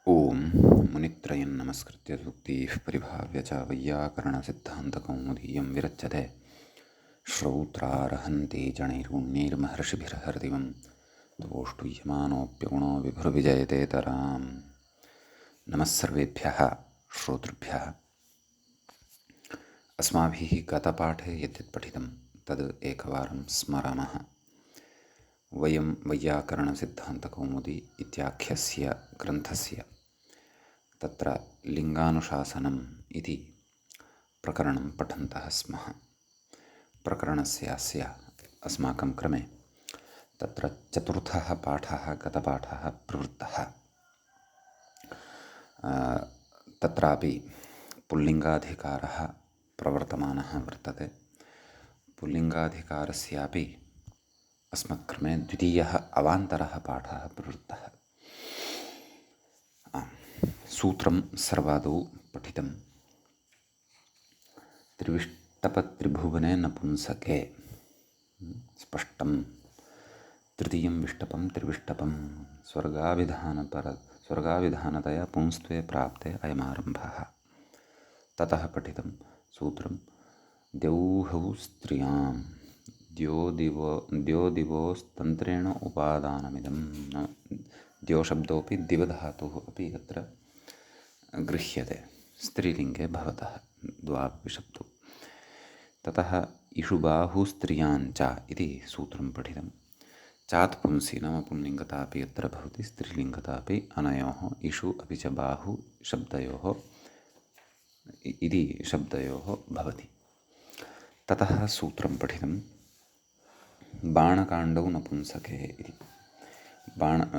ओम मुनित्रयं नमस्कृत्य सूक्तिः परिभाव्य च वैयाकरणसिद्धान्तकौमुदीयं विरच्यते श्रौत्रार्हन्ति जनैरुण्यैर्महर्षिभिर्हृदिवं दोष्टुयमानोऽप्यगुणो विभुर्विजयतेतराम्। नमः सर्वेभ्यः श्रोतृभ्यः। अस्माभिः गतपाठे यद्यत् पठितं तद् एकवारं स्मरामः। वयं वैयाकरणसिद्धान्तकौमुदी इत्याख्यस्य ग्रन्थस्य तत्र लिङ्गानुशासनम् इति प्रकरणं पठन्तः स्मः। प्रकरणस्य अस्माकं क्रमे तत्र चतुर्थः पाठः गतपाठः प्रवृत्तः। तत्रापि पुल्लिङ्गाधिकारः प्रवर्तमानः वर्तते। पुल्लिङ्गाधिकारस्यापि अस्मत्क्रमे द्वितीयः अवान्तरः पाठः प्रवृत्तः। सूत्रं सर्वादौ पठितं। त्रिविष्टपत्रिभुवने नपुंसके स्पष्टं तृतीयं विष्टपं त्रिविष्टपं स्वर्गाविधानतया पुंस्त्वे प्राप्ते अयमारम्भः। ततः पठितं सूत्रं द्यौहौ स्त्रियां द्योदिवोस्तन्त्रेण उपादानमिदं। द्योशब्दोऽपि दिवधातुः अपि अत्र गृह्यते स्त्रीलिङ्गे भवतः द्वापि शब्दौ। ततः इषुबाहु स्त्रियाञ्च इति सूत्रं पठितं। चात् पुंसि नाम पुंलिङ्गता अपि अत्र भवति, स्त्रीलिङ्गता अपि अनयोः इषु अपि च बाहु शब्दयोः इति शब्दयोः भवति। ततः सूत्रं पठितं बाणकाण्डौ नपुंसके इति।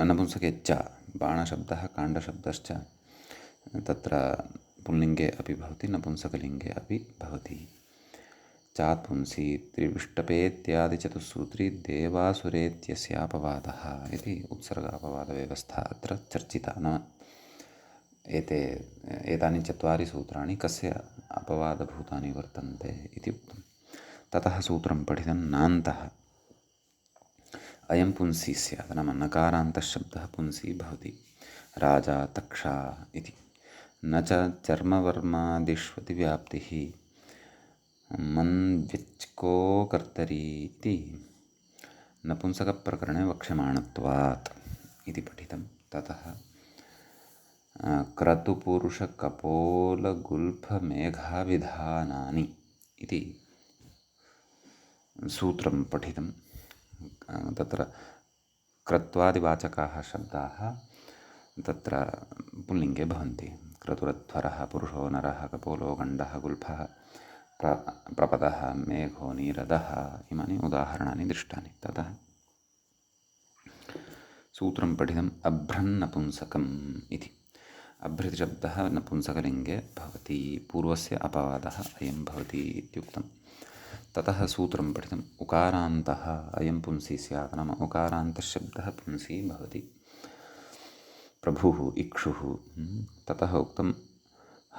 नपुंसके च बाणशब्दः काण्डशब्दश्च तत्र पुल्लिङ्गे अपि भवति, नपुंसकलिङ्गे अपि भवति। चात् पुंसि त्रिविष्टपेत्यादिचतुस्सूत्री देवासुरेत्यस्यापवादः इति उत्सर्गापवादव्यवस्था अत्र चर्चिता। नाम एतानि चत्वारि सूत्राणि कस्य अपवादभूतानि वर्तन्ते इति उक्तं। ततः सूत्रं पठितं नान्तः अयं पुंसि स्यात्, नाम नकारान्तशब्दः पुंसि भवति। राजा तक्षा इति न च चर्मवर्मादिष्वतिव्याप्तिः मन्व्यच्को कर्तरी इति नपुंसकप्रकरणे वक्ष्यमाणत्वात् इति पठितं। ततः क्रतुपुरुषकपोलगुल्फमेघाविधानानि इति सूत्रं पठितं। तत्र क्रत्वादिवाचकाः शब्दाः तत्र पुल्लिङ्गे भवन्ति। क्रतुरध्वरः पुरुषो नरः कपोलो गण्डः गुल्फः प्रपदः मेघो नीरदः इमानि उदाहरणानि दृष्टानि। ततः सूत्रं पठितम् अभ्रन्नपुंसकम् इति। अभ्रिति शब्दः नपुंसकलिङ्गे भवति, पूर्वस्य अपवादः अयं भवति इत्युक्तं। ततः सूत्रं पठितम् उकारान्तः अयं पुंसि स्यात्, नाम उकारान्तशब्दः पुंसि भवति। प्रभुः इक्षुः। ततः उक्तं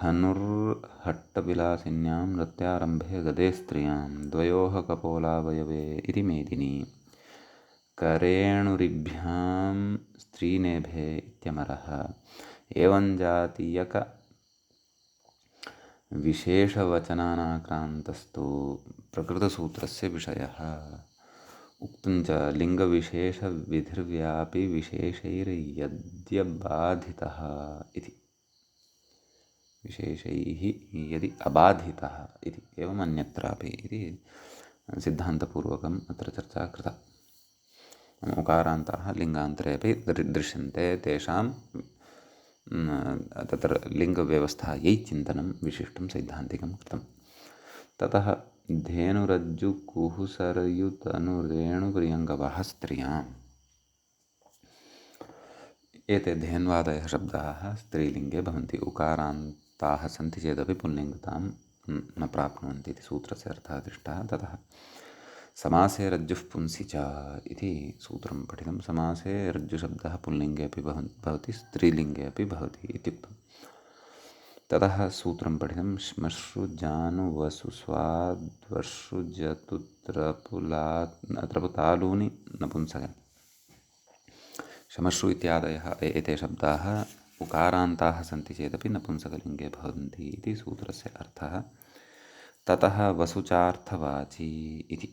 हनुर्हट्टविलासिन्यां नृत्यारम्भे गदे स्त्रियां द्वयोः कपोलावयवे इति मेदिनी। करेणुरिभ्यां स्त्रीनेभे इत्यमरः। एवं जातीयक विशेषवचनानाक्रान्तस्तु प्रकृतसूत्रस्य विषयः। उक्तञ्च लिङ्गविशेषविधिर्व्यापि विशेषैर्यद्यबाधितः इति। विशेषैः यदि अबाधितः इति एवम् अन्यत्रापि इति सिद्धान्तपूर्वकम् अत्र चर्चा कृता। उकारान्ताः लिङ्गान्तरे अपि दृश्यन्ते, तेषां तत्र लिङ्गव्यवस्थायै चिन्तनं विशिष्टं सैद्धान्तिकं कृतं। ततः धेनुरज्जुकुहुसरयुतनुरेणुप्रियङ्गवः स्त्रियाम्। एते धेन्वादयः शब्दाः स्त्रीलिङ्गे भवन्ति। उकारान्ताः सन्ति चेदपि पुल्लिङ्गतां न प्राप्नुवन्ति इति सूत्रस्य अर्थः दृष्टः। ततः समासे रज्जुः पुंसि च इति सूत्रं पठितं। समासे रज्जुशब्दः पुल्लिङ्गे अपि भवति, स्त्रीलिङ्गे अपि भवति इत्युक्तं। ततः सूत्रं पठितं श्मश्रुजानुवसुस्वाद्वर्षुजतुत्रपुतालूनि नपुंसकम्। शमश्रु इत्यादयः एते शब्दाः उकारान्ताः सन्ति चेदपि नपुंसकलिङ्गे भवन्ति इति सूत्रस्य अर्थः। ततः वसुचार्थवाची इति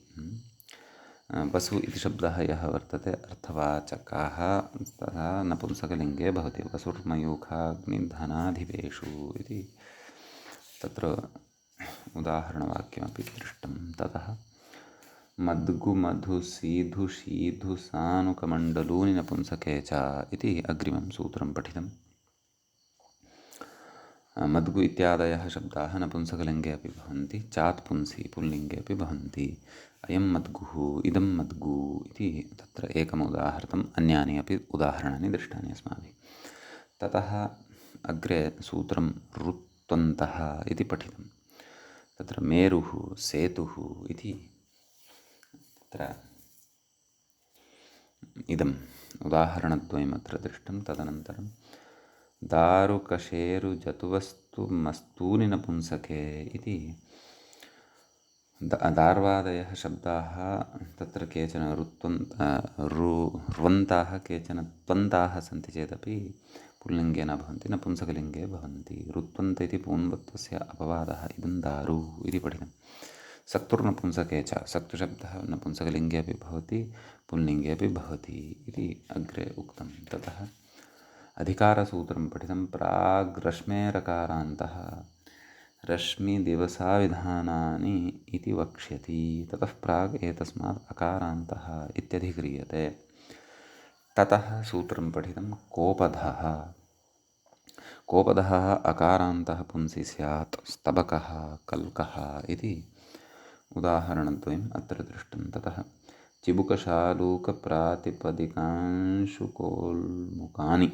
वसु इति शब्दः यः वर्तते अर्थवाचकः तथा नपुंसकलिङ्गे भवति। वसुर्मयूखाग्निधनाधिपेषु इति तत्र उदाहरणवाक्यमपि दृष्टं। ततः मद्गु मधु सीधु शीधु सानुकमण्डलूनि नपुंसके च इति अग्रिमं सूत्रं पठितम्। मद्गु इत्यादयः शब्दाः नपुंसकलिङ्गे अपि भवन्ति, चात् पुंसि पुल्लिङ्गे अपि भवन्ति। अयं मद्गुः इदं मद्गु इति तत्र एकम् उदाहृतम्, अन्यानि अपि उदाहरणानि दृष्टानि अस्माभिः। ततः अग्रे सूत्रं रुत्वन्तः इति पठितं। तत्र मेरुः सेतुः इति तत्र इदम् उदाहरणद्वयम् अत्र दृष्टं। तदनन्तरं दारुकशेरुजतुवस्तु मस्तूनि नपुंसके इति दार्वादयः शब्दाः तत्र केचन रुन्ताः केचन त्वन्ताः सन्ति चेदपि पुल्लिङ्गे न भवन्ति, नपुंसकलिङ्गे भवन्ति। रुत्वन्त इति पूर्वत्वस्य अपवादः इदं दारु इति पठितं। सक्तुर्नपुंसके च सक्तुशब्दः नपुंसकलिङ्गे अपि भवति पुल्लिङ्गे अपि भवति इति अग्रे उक्तं। ततः अधिकारसूत्रं पठितं। प्राग्रश्मेरकारान्तः रश्मिदिवसाविधानानि इति वक्ष्यति। ततः प्राग् एतस्मात् अकारान्तः इत्यधिक्रियते। ततः सूत्रं पठितं कोपधः। कोपधः अकारान्तः पुंसि स्यात्, स्तबकः कल्कः इति उदाहरणद्वयम् अत्र दृष्टं। ततः चिबुकशालूकप्रातिपदिकांशुकोल्मुकानि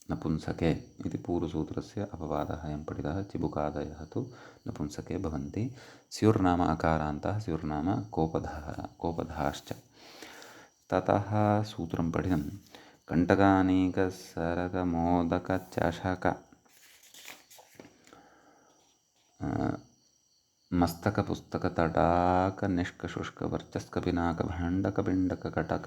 नपुंसके इति पूर्वसूत्रस्य अपवादः अयं पठितः। चिबुकादयः तु नपुंसके भवन्ति। स्युर्नाम अकारान्तः, स्युर्नाम कोपधाश्च। ततः सूत्रं पठितं। कण्टकानीकसरगमोदकचषक मस्तकपुस्तकतडाकनिष्कशुष्कवर्चस्कपिनाकभाण्डकपिण्डककटक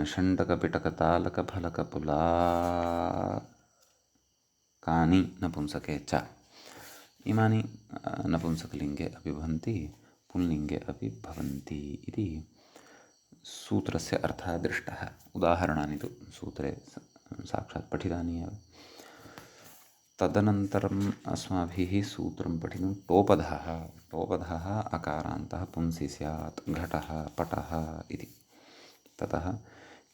षण्डकपिटकतालकफलकपुलाकानि नपुंसके च। इमानि नपुंसकलिङ्गे अपि भवन्ति पुल्लिङ्गे अपि भवन्ति इति सूत्रस्य अर्थः दृष्टः। उदाहरणानि तु सूत्रे साक्षात् पठितानि एव। तदनन्तरम् अस्माभिः सूत्रं पठितं टोपधः। टोपधः अकारान्तः पुंसि स्यात्, घटः पटः इति। ततः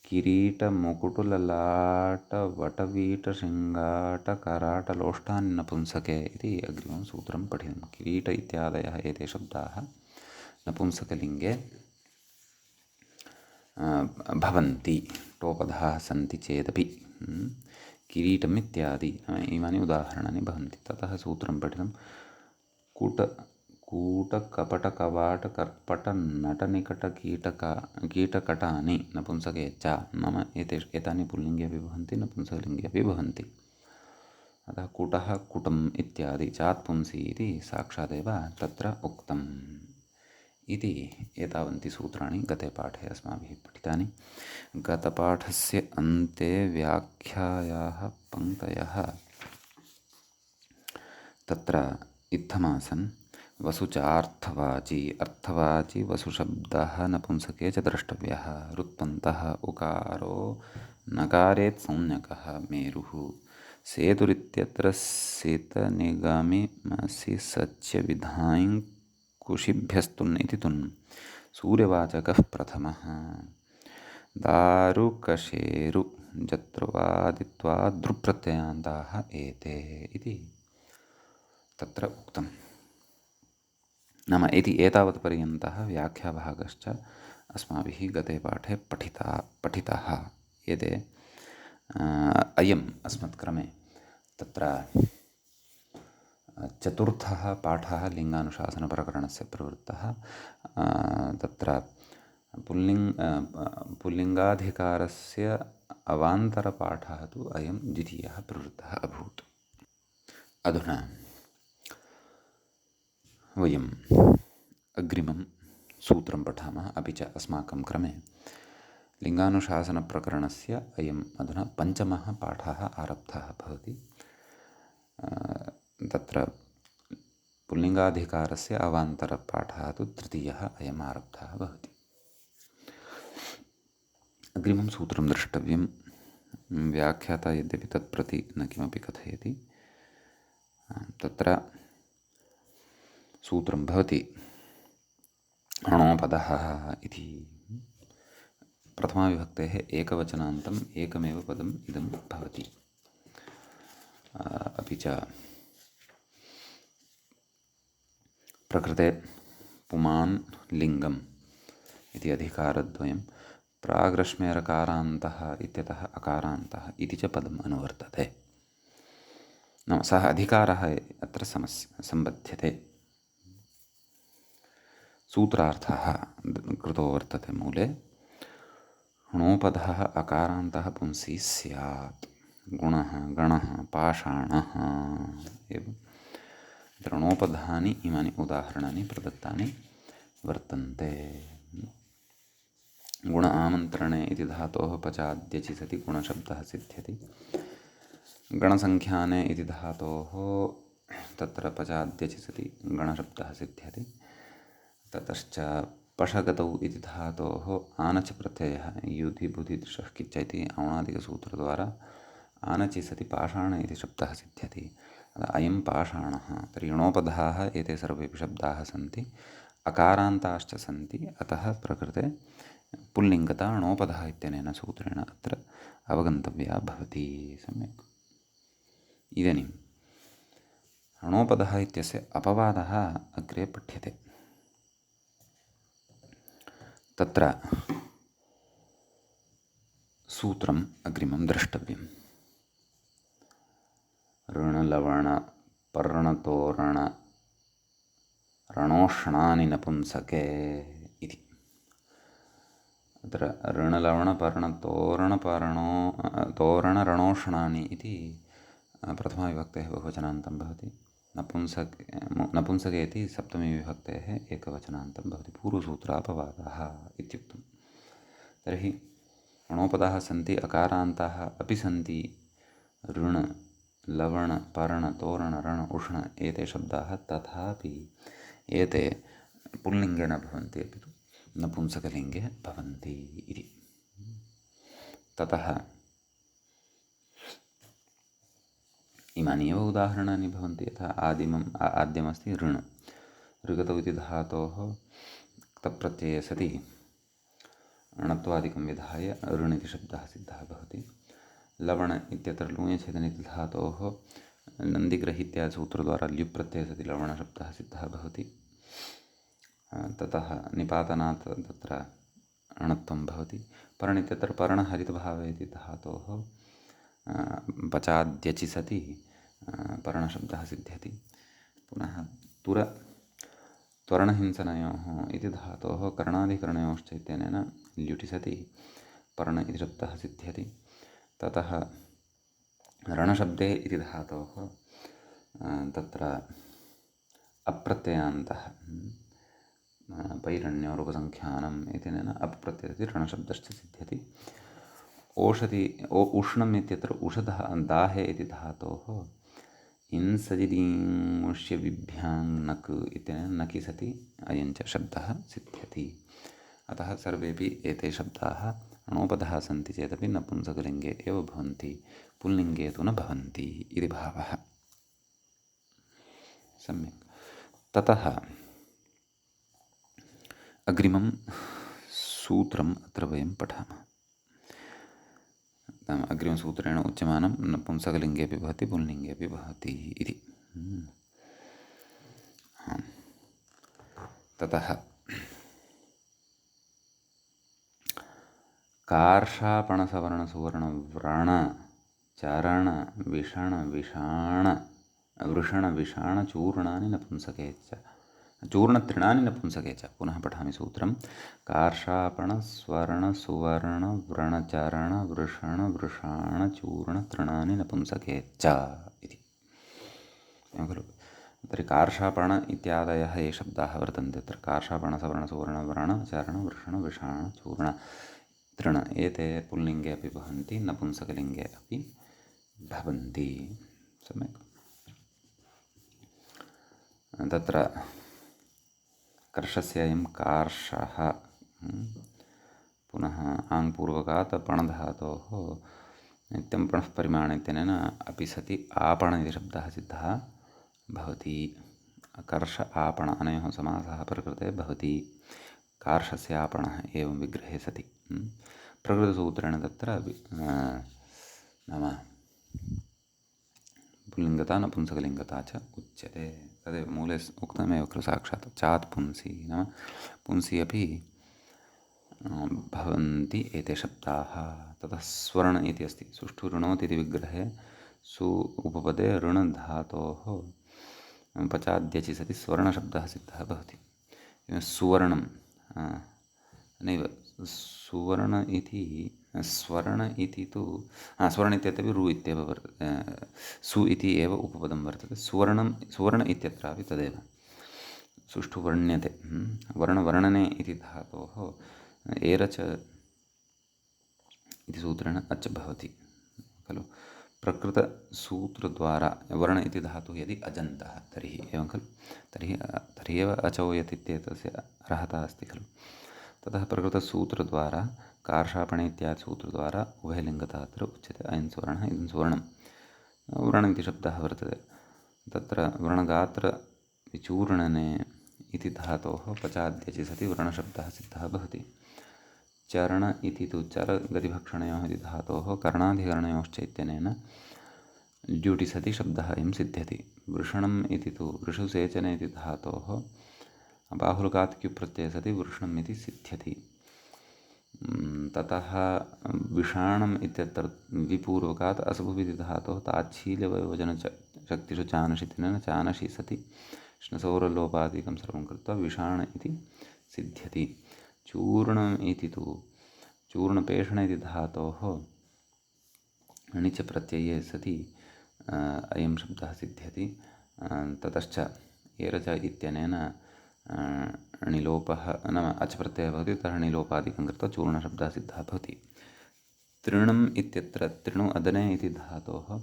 किरीटमुकुटललाटवटवीटशृङ्गाटकराटलोष्टानि नपुंसके इति अग्रिमं सूत्रं पठितं। किरीट इत्यादयः एते शब्दाः नपुंसकलिङ्गे भवन्ति, टोपधः सन्ति चेदपि। किरीटम् इत्यादि इमानि उदाहरणानि भवन्ति। ततः सूत्रं पठितं कूटकपटकवाटकर्पटनटनिकटकीटकटानि नपुंसके च। नाम एतानि पुल्लिङ्गे अपि भवन्ति नपुंसकलिङ्गे अपि भवन्ति। अतः कूटः कुटम् इत्यादि चात् पुंसि इति साक्षादेव तत्र उक्तम् इति एतावन्ति सूत्राणि गते पाठे अस्माभिः पठितानि। गतपाठस्य अन्ते व्याख्यायाः पङ्क्तयः तत्र इत्थमासन्। वसुचार्थवाची अर्थवाची वसुशब्दः नपुंसके च द्रष्टव्यः। रुत्वन्तः उकारो नकारेत् संज्ञकः मेरुः। सेतुरित्यत्र सितनिगमिमसि सच्यविधायिं कुशिभ्यस्तुन् इति तुन्। सूर्यवाचकः प्रथमः। दारुकशेरु जत्रुवादित्वाद्रुप्रत्ययान्ताः एते इति तत्र उक्तम्। नाम इति एतावत्पर्यन्तः व्याख्याभागश्च अस्माभिः गते पाठे पठितः। यदि अयम् अस्मत्क्रमे तत्र चतुर्थः पाठः लिङ्गानुशासनप्रकरणस्य प्रवृत्तः। तत्र पुल्लिङ्गाधिकारस्य अवान्तरपाठः तु अयं द्वितीयः प्रवृत्तः अभूत्। अधुना वयम् अग्रिमं सूत्रं पठामः। अपि च अस्माकं क्रमे लिङ्गानुशासनप्रकरणस्य अयम् अधुना पञ्चमः पाठः आरब्धः भवति। तत्र पुल्लिङ्गाधिकारस्य अवान्तरपाठः तु तृतीयः अयम् आरब्धः भवति। अग्रिमं सूत्रं द्रष्टव्यं। व्याख्याता यद्यपि तत्प्रति न किमपि कथयति, तत्र सूत्रं भवति अणोपदः इति। प्रथमाविभक्तेः एकवचनान्तम् एकमेव पदम् इदं भवति। अपि च प्रकृते पुमान् लिङ्गम् इति अधिकारद्वयं प्राग्रश्मेरकारान्तः इत्यतः अकारान्तः इति च पदम् अनुवर्तते। नाम सः अधिकारः अत्र सम्बध्यते। सूत्रार्थः कृतो वर्तते मूले। णोपधः अकारान्तः पुंसि स्यात्। गुणः गणः पाषाणः एवं णोपधानि इमानि उदाहरणानि प्रदत्तानि वर्तन्ते। गुण आमन्त्रणे इति धातोः पचाद्यचि सति गुणशब्दः सिद्ध्यति। गणसङ्ख्याने इति धातोः तत्र पचाद्यचि सति गणशब्दः सिद्ध्यति। ततश्च पशगतौ इति धातोः आनच प्रत्ययः युधि बुधि दृशः किच्च इति औणादिकसूत्रद्वारा आनचि सति पाषाण इति शब्दः सिद्ध्यति। अयं पाषाणः। तर्हि णोपधाः एते सर्वेपि शब्दाः सन्ति, अकारान्ताश्च सन्ति। अतः प्रकृते पुल्लिङ्गता णोपधः इत्यनेन सूत्रेण अत्र अवगन्तव्या भवति। सम्यक्। इदानीम् णोपधः इत्यस्य अपवादः अग्रे पठ्यते। तत्र सूत्रम् अग्रिमं द्रष्टव्यम्। ऋणलवणपर्णतोरण रणोष्णानि नपुंसके इति। अत्र ऋणलवणपर्णतोरणरणोष्णानि इति प्रथमाविभक्तेः बहुवचनान्तं भवति। नपुंसके इति सप्तमीविभक्तेः एकवचनान्तं भवति। पूर्वसूत्रापवादः इत्युक्तं। तर्हि णोपदाः सन्ति, अकारान्ताः अपि सन्ति। ऋण लवण पर्ण तोरण रण उष्ण एते शब्दाः, तथापि एते पुल्लिङ्गे न भवन्ति, अपि तु नपुंसकलिङ्गे भवन्ति इति। ततः इमानि एव उदाहरणानि भवन्ति। यथा आद्यमस्ति ऋण। ऋगतौ इति धातोः क्तप्रत्यये सति णत्वादिकं विधाय ऋण इति शब्दः सिद्धः भवति। लवण इत्यत्र लूञ्छेदन इति धातोः नन्दिग्रहीत्यादिसूत्रद्वारा ल्युप्रत्यये सति लवणशब्दः सिद्धः भवति। ततः निपातनात् तत्र णत्वं भवति। पर्ण इत्यत्र पर्णहरितभावे इति धातोः पचाद्यचि सति पर्णशब्दः सिद्ध्यति। पुनः त्वरणहिंसनयोः इति धातोः कर्णादिकरणयोश्च इत्यनेन ल्युटि सति पर्ण इति शब्दः सिद्ध्यति। ततः रणशब्दे इति धातोः तत्र अप्रत्ययान्तः पैरण्योरुपसङ्ख्यानम् इत्यनेन अप्रत्ययति रणशब्दश्च सिद्ध्यति। उष्णम् इत्यत्र उषधः दाहे इति धातोः इंसजिदींष्य विभ्याङ्नक् इत्यनेन नकि सति अयञ्च शब्दः सिद्ध्यति। अतः सर्वेपि एते शब्दाः णोपधः सन्ति चेदपि नपुंसकलिङ्गे एव भवन्ति, पुल्लिङ्गे तु न भवन्ति इति भावः। सम्यक्। ततः अग्रिमं सूत्रम् अत्र वयं पठामः। अग्रिमसूत्रेण उच्यमानं नपुंसकलिङ्गेपि भवति, पुल्लिङ्गेपि भवति इति। ततः कार्षापणसवर्णसुवर्णव्रण चरण विषण विषाण वृषण विषाण चूर्णानि नपुंसके च चूर्णतृणानि नपुंसके च। पुनः पठामि सूत्रं। कार्षापणस्वर्णसुवर्णव्रणचरण वृषण वृषाण चूर्णतृणानि नपुंसके च इति। खलु। तर्हि कार्षापण इत्यादयः ये शब्दाः वर्तन्ते, तत्र कार्षापणसवर्णसुवर्णव्रणचरण वृषण विषाण चूर्ण तृण एते पुल्लिङ्गे अपि भवन्ति, नपुंसकलिङ्गे अपि भवन्ति। सम्यक्। तत्र कर्षस्य अयं कार्षः पुनः आङ्पूर्वकात् पणधातोः नित्यं पणः परिमाण इत्यनेन अपि सति आपण इति शब्दः सिद्धः भवति। कर्ष आपण अनयोः समासः प्रकृते भवति। कार्षस्य आपणः एवं विग्रहे सति प्रकृतसूत्रेण तत्र नाम पुल्लिङ्गता नपुंसकलिङ्गता च उच्यते। तदेव मूले उक्तमेव खलु साक्षात् चात् पुंसि नाम पुंसि अपि भवन्ति एते शब्दाः। ततः स्वर्ण इति अस्ति। सुष्ठु ऋणोति इति विग्रहे सु उपपदे ऋण धातोः पचाद्यचि सति स्वर्णशब्दः सिद्धः भवति। सुवर्णं नैव सुवर्ण इति स्वर्ण इति तु स्वर्ण इत्यत्रापि रु इत्येव सु इति एव उपपदं वर्तते। सुवर्ण इत्यत्रापि तदेव सुष्ठु वर्ण्यते। वर्णवर्णने इति धातोः एरच इति सूत्रेण अच् भवति खलु। प्रकृतसूत्रद्वारा वर्ण इति धातुः यदि अजन्तः तर्हि एवं खलु, तर्हि एव अचौयत् इत्येतस्य अर्हता अस्ति खलु। ततः प्रकृतसूत्रद्वारा कार्षापणे इत्यादि सूत्रद्वारा उभयलिङ्गता अत्र उच्यते। अयं सुवर्णः इदं सुवर्णं। वर्ण इति शब्दः वर्तते। तत्र वर्णगात्रविचूर्णने इति धातोः पचाद्यचि सति वर्णशब्दः सिद्धः भवति। चरण इति तु चरगतिभक्षणयोः इति धातोः कर्णाधिकरणयोश्च इत्यनेन ड्यूटि सति शब्दः अयं सिद्ध्यति। वृषणम् इति तु वृषुसेचने इति धातोः बाहुलकात् क्यु प्रत्यये सति वृषणम् इति सिद्ध्यति। ततः विषाणम् इत्यत्र विपूर्वकात् असुभुविति धातोः ताच्छील्यवयोजनशक्तिषु चानशितिनेन चानशि सति श्नसौरलोपादिकं सर्वं कृत्वा विषाण इति सिद्ध्यति। चूर्णम् इति तु चूर्णपेषण इति धातोः णिच प्रत्यये सति अयं शब्दः सिद्ध्यति। ततश्च एरच इत्यनेन णिलोपः नाम अच् प्रत्ययः भवति। ततः णिलोपादिकं कृत्वा चूर्णशब्दः सिद्धः भवति। तृणम् इत्यत्र तृणु अदने इति धातोः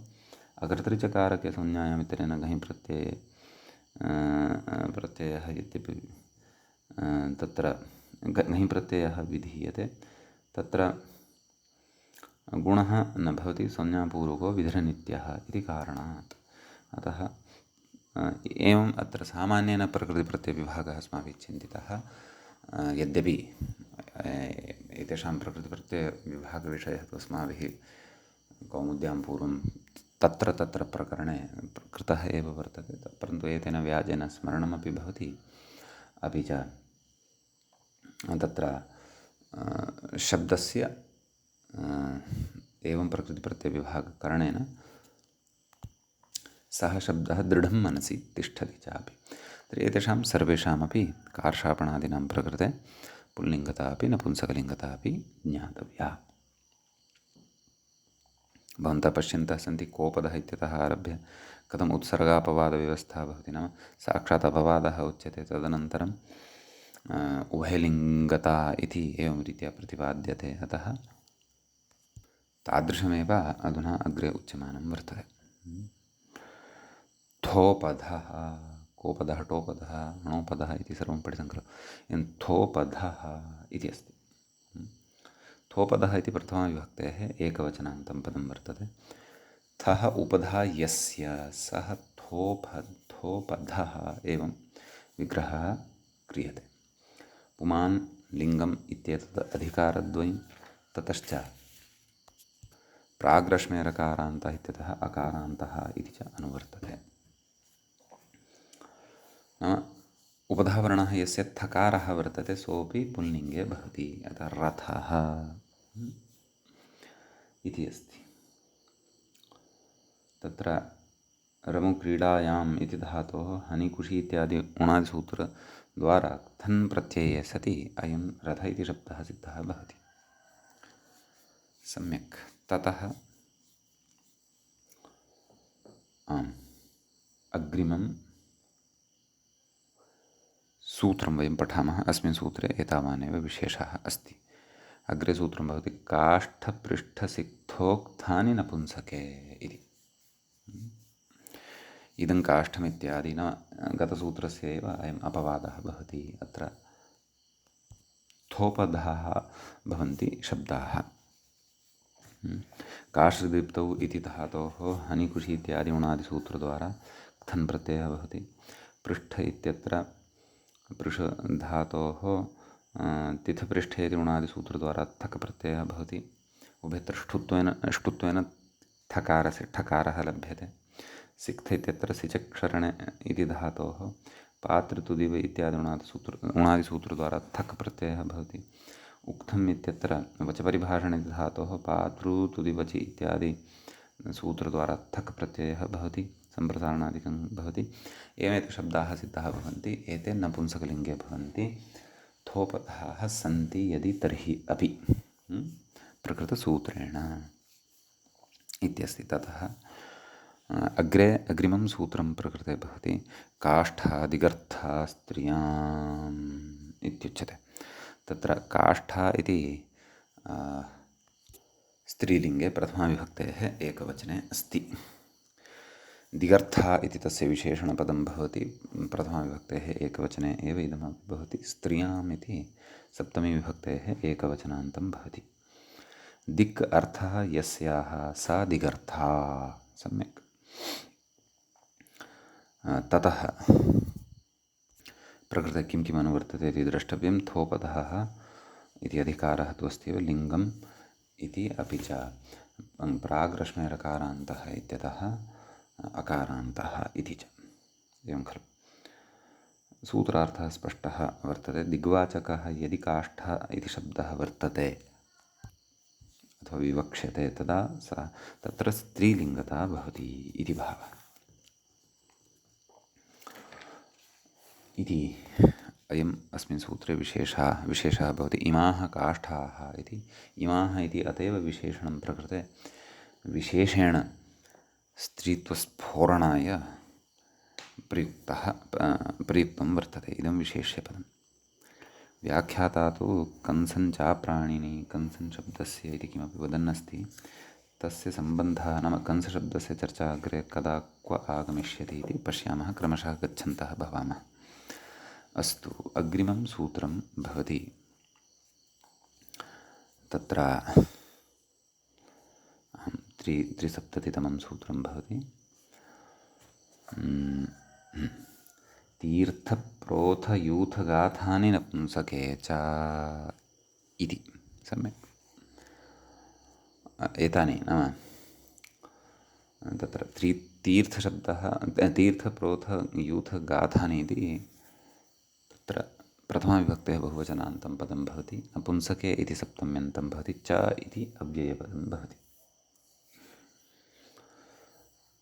अकर्तृचकारके संज्ञायाम् इत्यनेन घञ् प्रत्ययः यद्यपि तत्र घञ् प्रत्ययः विधीयते, तत्र गुणः न भवति। संज्ञापूर्वको विधिरनित्यः इति कारणात्। अतः एवम् अत्र सामान्येन प्रकृतिप्रत्ययविभागः अस्माभिः चिन्तितः। यद्यपि एतेषां प्रकृतिप्रत्ययविभागविषयः तु अस्माभिः कौमुद्यां पूर्वं तत्र प्रकरणे कृतः एव वर्तते, परन्तु एतेन व्याजेन स्मरणमपि भवति। अपि च तत्र शब्दस्य एवं प्रकृतिप्रत्ययविभागकरणेन सः शब्दः दृढं मनसि तिष्ठति चापि। तर्हि एतेषां सर्वेषामपि कार्षापणादीनां प्रकृते पुल्लिङ्गता अपि नपुंसकलिङ्गता अपि ज्ञातव्या। भवन्तः पश्यन्तः सन्ति कोपदः इत्यतः आरभ्य कथम् उत्सर्गापवादव्यवस्था भवति। नाम साक्षात् अपवादः उच्यते, तदनन्तरम् उभयलिङ्गता इति एवं रीत्या प्रतिपाद्यते। अतः तादृशमेव अधुना अग्रे उच्यमानं वर्तते। थोपधः, कोपदः, टोपदः, णोपदः इति सर्वं पठितं खलु। एवं थोपधः इति अस्ति। थोपदः इति प्रथमाविभक्तेः एकवचनान्तं पदं वर्तते। थः उपधा यस्य सः थोपधः एवं विग्रहः क्रियते। पुमान् लिङ्गम् इत्येतत् अधिकारद्वयं, ततश्च प्राग्रश्मेरकारान्तः इत्यतः अकारान्तः इति च अनुवर्तते। नाम उपधावर्णः यस्य थकारः वर्तते सोऽपि पुल्लिङ्गे भवति। अतः रथः इति अस्ति। तत्र रमुक्रीडायाम् इति धातोः हनिकुषि इत्यादि उणादिसूत्रद्वारा थन् प्रत्यये सति अयं रथ इति शब्दः सिद्धः भवति। सम्यक्। ततः अग्रिमं सूत्रं वयं पठामः। अस्मिन् सूत्रे एतावानेव विशेषः अस्ति। अग्रे सूत्रं भवति काष्ठपृष्ठसिक्थोक्तानि नपुंसके इति। इदं काष्ठमित्यादि न गतसूत्रस्य एव अयम् अपवादः भवति। अत्र थोपधाः भवन्ति शब्दाः। काष्ठदीप्तौ इति धातोः हनिकुषि इत्यादि उणादिसूत्रद्वारा क्थन् प्रत्ययः भवति। पृष्ठ इत्यत्र पृष धातोः तिथपृष्ठे इति उणादिसूत्रद्वारा थक् प्रत्ययः भवति। उभयत्र ष्टुत्वेन थकारस्य ठकारः लभ्यते। सिक्थ इत्यत्र सिचक्षरणे इति धातोः पातृतुदिव इत्यादि उणादिसूत्रद्वारा थक् प्रत्ययः भवति। उक्थम् इत्यत्र वचपरिभाषणे धातोः पातृतुदिवचि इत्यादि सूत्रद्वारा थक् प्रत्ययः भवति, सम्प्रसारणादिकं भवति। एवमेते शब्दाः सिद्धाः भवन्ति। एते नपुंसकलिङ्गे भवन्ति। थोपधाः सन्ति यदि तर्हि अपि प्रकृतसूत्रेण इत्यस्ति। ततः अग्रिमं सूत्रं प्रकृते भवति काष्ठादिगर्था स्त्रियाम् इत्युच्यते। तत्र काष्ठा इति स्त्रीलिङ्गे प्रथमाविभक्तेः एकवचने अस्ति। दिगर्था इति तस्य विशेषणपदं भवति। प्रथमाविभक्तेः एकवचने एव इदमपि भवति। स्त्रियाम् इति सप्तमीविभक्तेः एकवचनान्तं भवति। दिक् अर्थः यस्याः सा दिगर्था। सम्यक्। ततः प्रकृते किं किम् अनुवर्तते इति द्रष्टव्यं। थोपधः इति अधिकारः तु अस्ति एव, लिङ्गम् इति, अपि च प्राग्रश्मेरकारान्तः इत्यतः अकारान्तः इति च। एवं खलु सूत्रार्थः स्पष्टः वर्तते। दिग्वाचकः यदि काष्ठा इति शब्दः वर्तते अथवा विवक्ष्यते तदा सा तत्र स्त्रीलिङ्गता भवति इति भावः। इति अयम् अस्मिन् सूत्रे विशेषः भवति। इमाः काष्ठाः इति। इमाः इति अतएव विशेषणं प्रकृते विशेषेण स्त्रीत्वस्फोरणाय प्रयुक्तं वर्तते। इदं विशेष्यपदं। व्याख्याता तु कंसं चाप्राणिनि कंसं शब्दस्य इति किमपि वदन्नस्ति। तस्य सम्बन्धः नाम कंसशब्दस्य चर्चा अग्रे कदा क्व आगमिष्यति इति पश्यामः, क्रमशः गच्छन्तः भवामः। अस्तु, अग्रिमं सूत्रं भवति तत्र 373तमं सूत्रं भवति। तीर्थप्रोथयूथगाथानि नपुंसके च इति। सम्यक्। एतानि नाम तत्र तीर्थशब्दः तीर्थप्रोथयूथगाथानि इति तत्र प्रथमाविभक्तेः बहुवचनान्तं पदं भवति। नपुंसके इति सप्तम्यन्तं भवति। च इति अव्ययपदं भवति।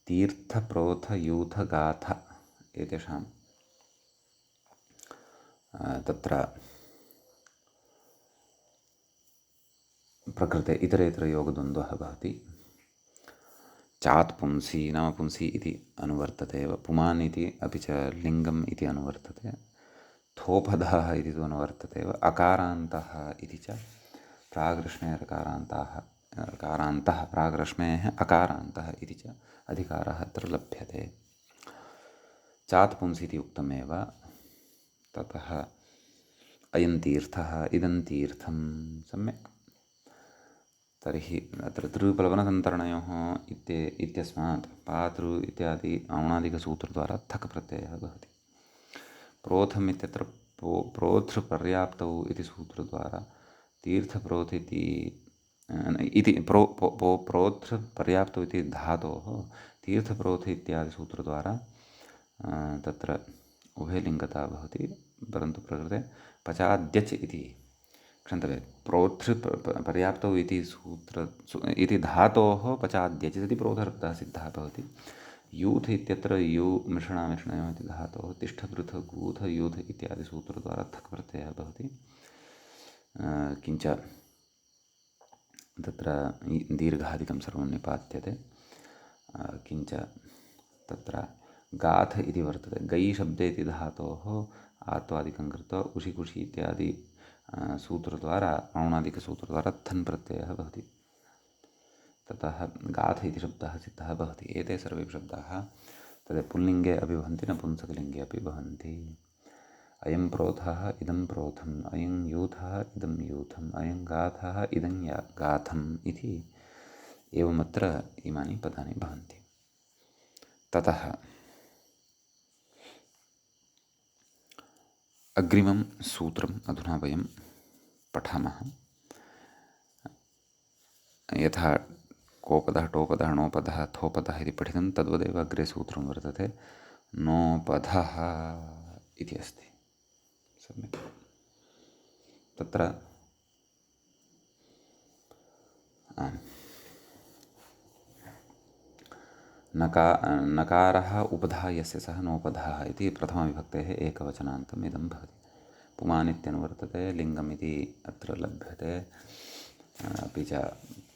तीर्थप्रोथयूथगाथ एतेषां तत्र प्रकृते इतरेतरयोगद्वन्द्वः भवति। चात् पुंसि नाम पुंसि इति अनुवर्तते एव। पुमान् इति अपि च लिङ्गम् इति अनुवर्तते। थोपधः इति तु अनुवर्तते एव। अकारान्तः इति च प्राग्रश्मेरकारान्तः प्राग्रश्मेः अकारान्तः इति च अधिकारः अत्र लभ्यते। चात् पुंसि इति उक्तमेव। ततः अयं तीर्थः इदं तीर्थं। सम्यक्। तर्हि अत्र तृप्लवनसन्तरणयोः इत्यस्मात् पातृ इत्यादि औणादिकसूत्रद्वारा थक् प्रत्ययः भवति। प्रोथम् इत्यत्र प्रोथृपर्याप्तौ इति सूत्रद्वारा तीर्थप्रोथ इति प्रोथृपर्याप्तौ इति धातोः तीर्थप्रोथ इत्यादि सूत्रद्वारा तत्र उभयलिङ्गता भवति। परन्तु प्रकृते पचाद्यच् इति क्षन्तव्यं। पर्याप्तौ इति धातोः पचाद्यच् इति प्रोथर्थः सिद्धः भवति। यूथ इत्यत्र यू मिषणामिषणयोः इति धातोः तिष्ठपृथ गूथ यूथ इत्यादि सूत्रद्वारा थक् प्रत्ययः भवति। किञ्च तत्र दीर्घादिकं सर्वं निपात्यते। किञ्च तत्र गाथ इति वर्तते। गै शब्दे इति धातोः आत्वादिकं कृत्वा उषिकुषि इत्यादि सूत्रद्वारा औणादिकसूत्रद्वारा थन् प्रत्ययः भवति। ततः गाथ इति शब्दः सिद्धः भवति। एते सर्वे शब्दाः तद् पुल्लिङ्गे अपि भवन्ति, नपुंसकलिङ्गे अपि भवन्ति। अयं प्रोथः इदं प्रोथम्, अयं यूथः इदं यूथम्, अयं गाथः इदं गाथम् इति एवमत्र इमानि पदानि भवन्ति। ततः अग्रिमं सूत्रम् अधुना वयं पठामः। यथा कोपदः टोपदः णोपदः थोपदः इति पठितं तद्वदेव अग्रे सूत्रं वर्तते। नोपधः इति अस्ति। सम्यक्। तत्र नकारः उपधा यस्य सः नोपधः इति प्रथमविभक्तेः एकवचनान्तम् इदं भवति। पुमानित्यनुवर्तते, लिङ्गम् इति अत्र लभ्यते। अपि च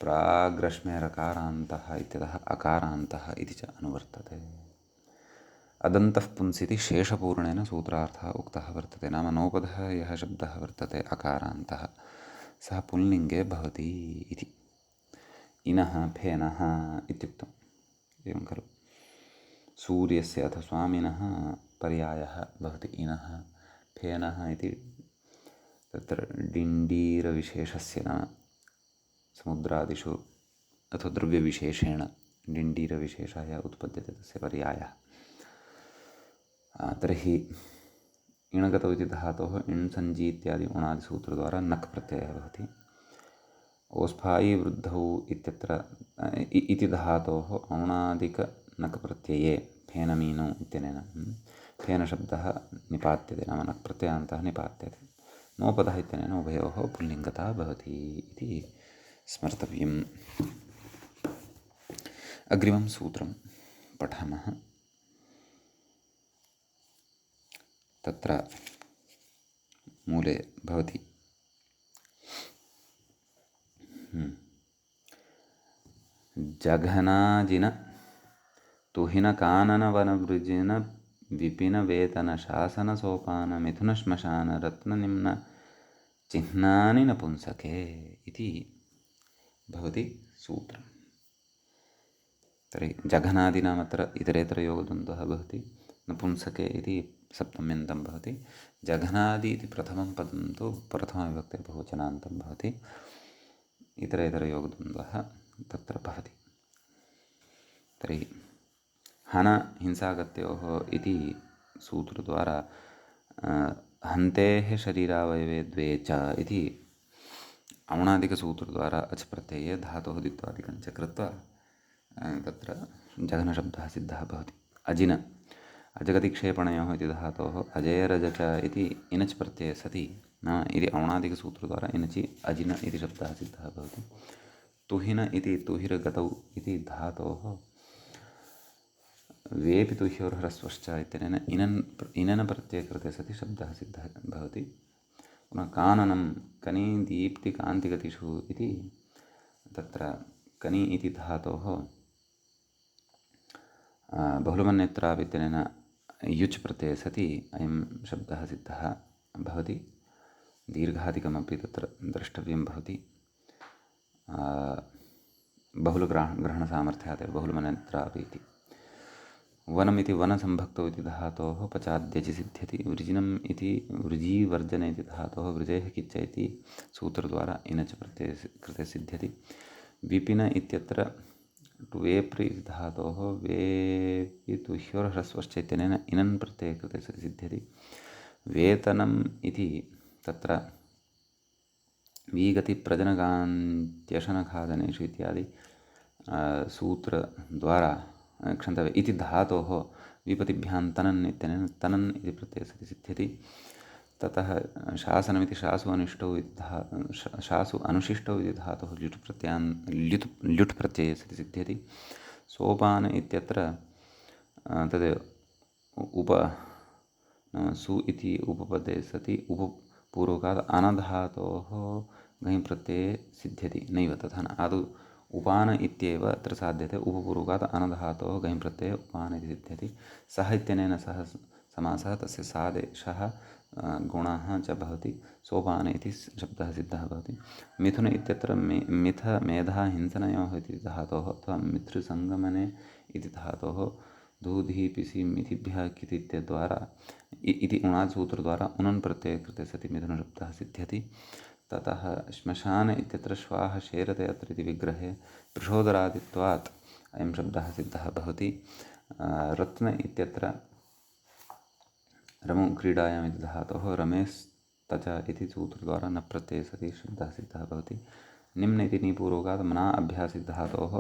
प्राग्रश्मेरकारान्तः इत्यतः अकारान्तः इति च अनुवर्तते। अदन्तः पुंसिति शेषपूर्णेन सूत्रार्थः उक्तः वर्तते। नाम नोपधः यः शब्दः वर्तते अकारान्तः सः पुल्लिङ्गे भवति इति। इनः फेनः इत्युक्तम्। एवं खलु। सूर्यस्य अथ स्वामिनः पर्यायः भवति इनः फेनः इति। तत्र डिण्डीरविशेषस्य नाम समुद्रादिषु अथवा द्रव्यविशेषेण डिण्डीरविशेषः उत्पद्यते तस्य पर्यायः। तर्हि इणगतौ इति धातोः इण् सञ्जी इत्यादि उणादिसूत्रद्वारा नक् प्रत्ययः भवति। ओस्फायि वृद्धौ इत्यत्र इति धातोः औणादिक नक् प्रत्यये फेनमीनु इत्यनेन फेनशब्दः निपात्यते, नाम नक् प्रत्ययान्तः निपात्यते। नोपधः इत्यनेन उभयोः पुल्लिङ्गता भवति इति स्मर्तव्यम्। अग्रिमं सूत्रं पठामः। तत्र मूले भवति जघनाजिन तुहिनकाननवनवृजिन विपिनवेतनशासनसोपानमिथुनश्मशानरत्ननिम्नचिह्नानि नपुंसके इति भवति सूत्रम्। तर्हि जघनादिनामत्र इतरेतरयोगद्वन्द्वः भवति। नपुंसके इति सप्तम्यन्तं भवति। जघनादि इति प्रथमं पदं तु प्रथमविभक्तेः बहुवचनान्तं भवति। इतरेतरयोगद्वन्द्वः तत्र भवति। तर्हि हन हिंसागत्योः इति सूत्रद्वारा हन्तेः शरीरावयवे द्वे च इति औणादिकसूत्रद्वारा अच् प्रत्यये धातोः द्वित्वादिकं च कृत्वा तत्र जघनशब्दः सिद्धः भवति। अजिन अजगतिक्षेपणयोः इति धातोः अजयरज च इति इनच् प्रत्यये सति नाम इति औणादिकसूत्रद्वारा इनचि अजिन इति शब्दः सिद्धः भवति। तुहिन इति तुहिरगतौ इति धातोः वेपि तुह्योर्ह्रस्वश्च इत्यनेन इनन प्रत्ययकृते सति शब्दः सिद्धः भवति। पुनः काननं कनी दीप्तिकान्तिगतिषु इति तत्र कनी इति धातोः बहुलमन्यत्रापि इत्यनेन युच् प्रत्यये सति अयं शब्दः सिद्धः भवति। दीर्घादिकमपि तत्र द्रष्टव्यं भवति। बहुलग्रहणसामर्थ्यात् बहुलमन्यत्रापि इति। वनमिति वनसम्भक्तौ इति धातोः पचाद्यचि सिद्ध्यति। वृजिनम् इति वृजीवर्जन इति धातोः वृजेः किच्च इति सूत्रद्वारा इनच् प्रत्यये कृते सिद्ध्यति। विपिन इत्यत्र वेप्रि इति धातोः वेपि तुह्योर्ह्रस्वश्च इत्यनेन इनन् प्रत्यये कृते सिद्ध्यति। वेतनम् इति तत्र वीगतिप्रजनकान्त्यशनखादनेषु इत्यादि सूत्रद्वारा क्षन्तव्य इति धातोः विपतिभ्यां तनन् इत्यनेन तनन् इति प्रत्यये सति सिद्ध्यति। ततः शासनमिति शासु अनिष्टौ शासु अनुशिष्टौ इति धातुः ल्युट् प्रत्यये सति सिद्ध्यति। सोपान इत्यत्र तद् सु इति उपपदे सति उपपूर्वकात् अनधातोः घञ् प्रत्यये सिद्ध्यति। नैव तथा न आदौ उपान इत्येव अत्र साध्यते। उपपूर्वकात् अनधातोः घञ् प्रत्यये उपान इति सिद्ध्यति। सः इत्यनेन सः समासः तस्य सादेशः गुणः च भवति। सोपान इति शब्दः सिद्धः भवति। मिथुन इत्यत्र मिथ मेधा हिंसनयोः इति धातोः अथवा मिथृसङ्गमने इति धातोः धूधि पिसि मिथिभ्यः किति इत्यद्वारा इति उणादिसूत्रद्वारा उनन् प्रत्यये कृते सति मिथुनशब्दः सिद्ध्यति। ततः श्मशान इत्यत्र श्वाः शेरते अत्र इति विग्रहे वृषोदरादित्वात् अयं शब्दः सिद्धः भवति। रत्न इत्यत्र रमौ क्रीडायाम् इति धातोः रमेस्तच इति सूत्रद्वारा न प्रत्यये सति शब्दः सिद्धः भवति। निम्न इति निपूर्वकात् मना अभ्यासित धातोः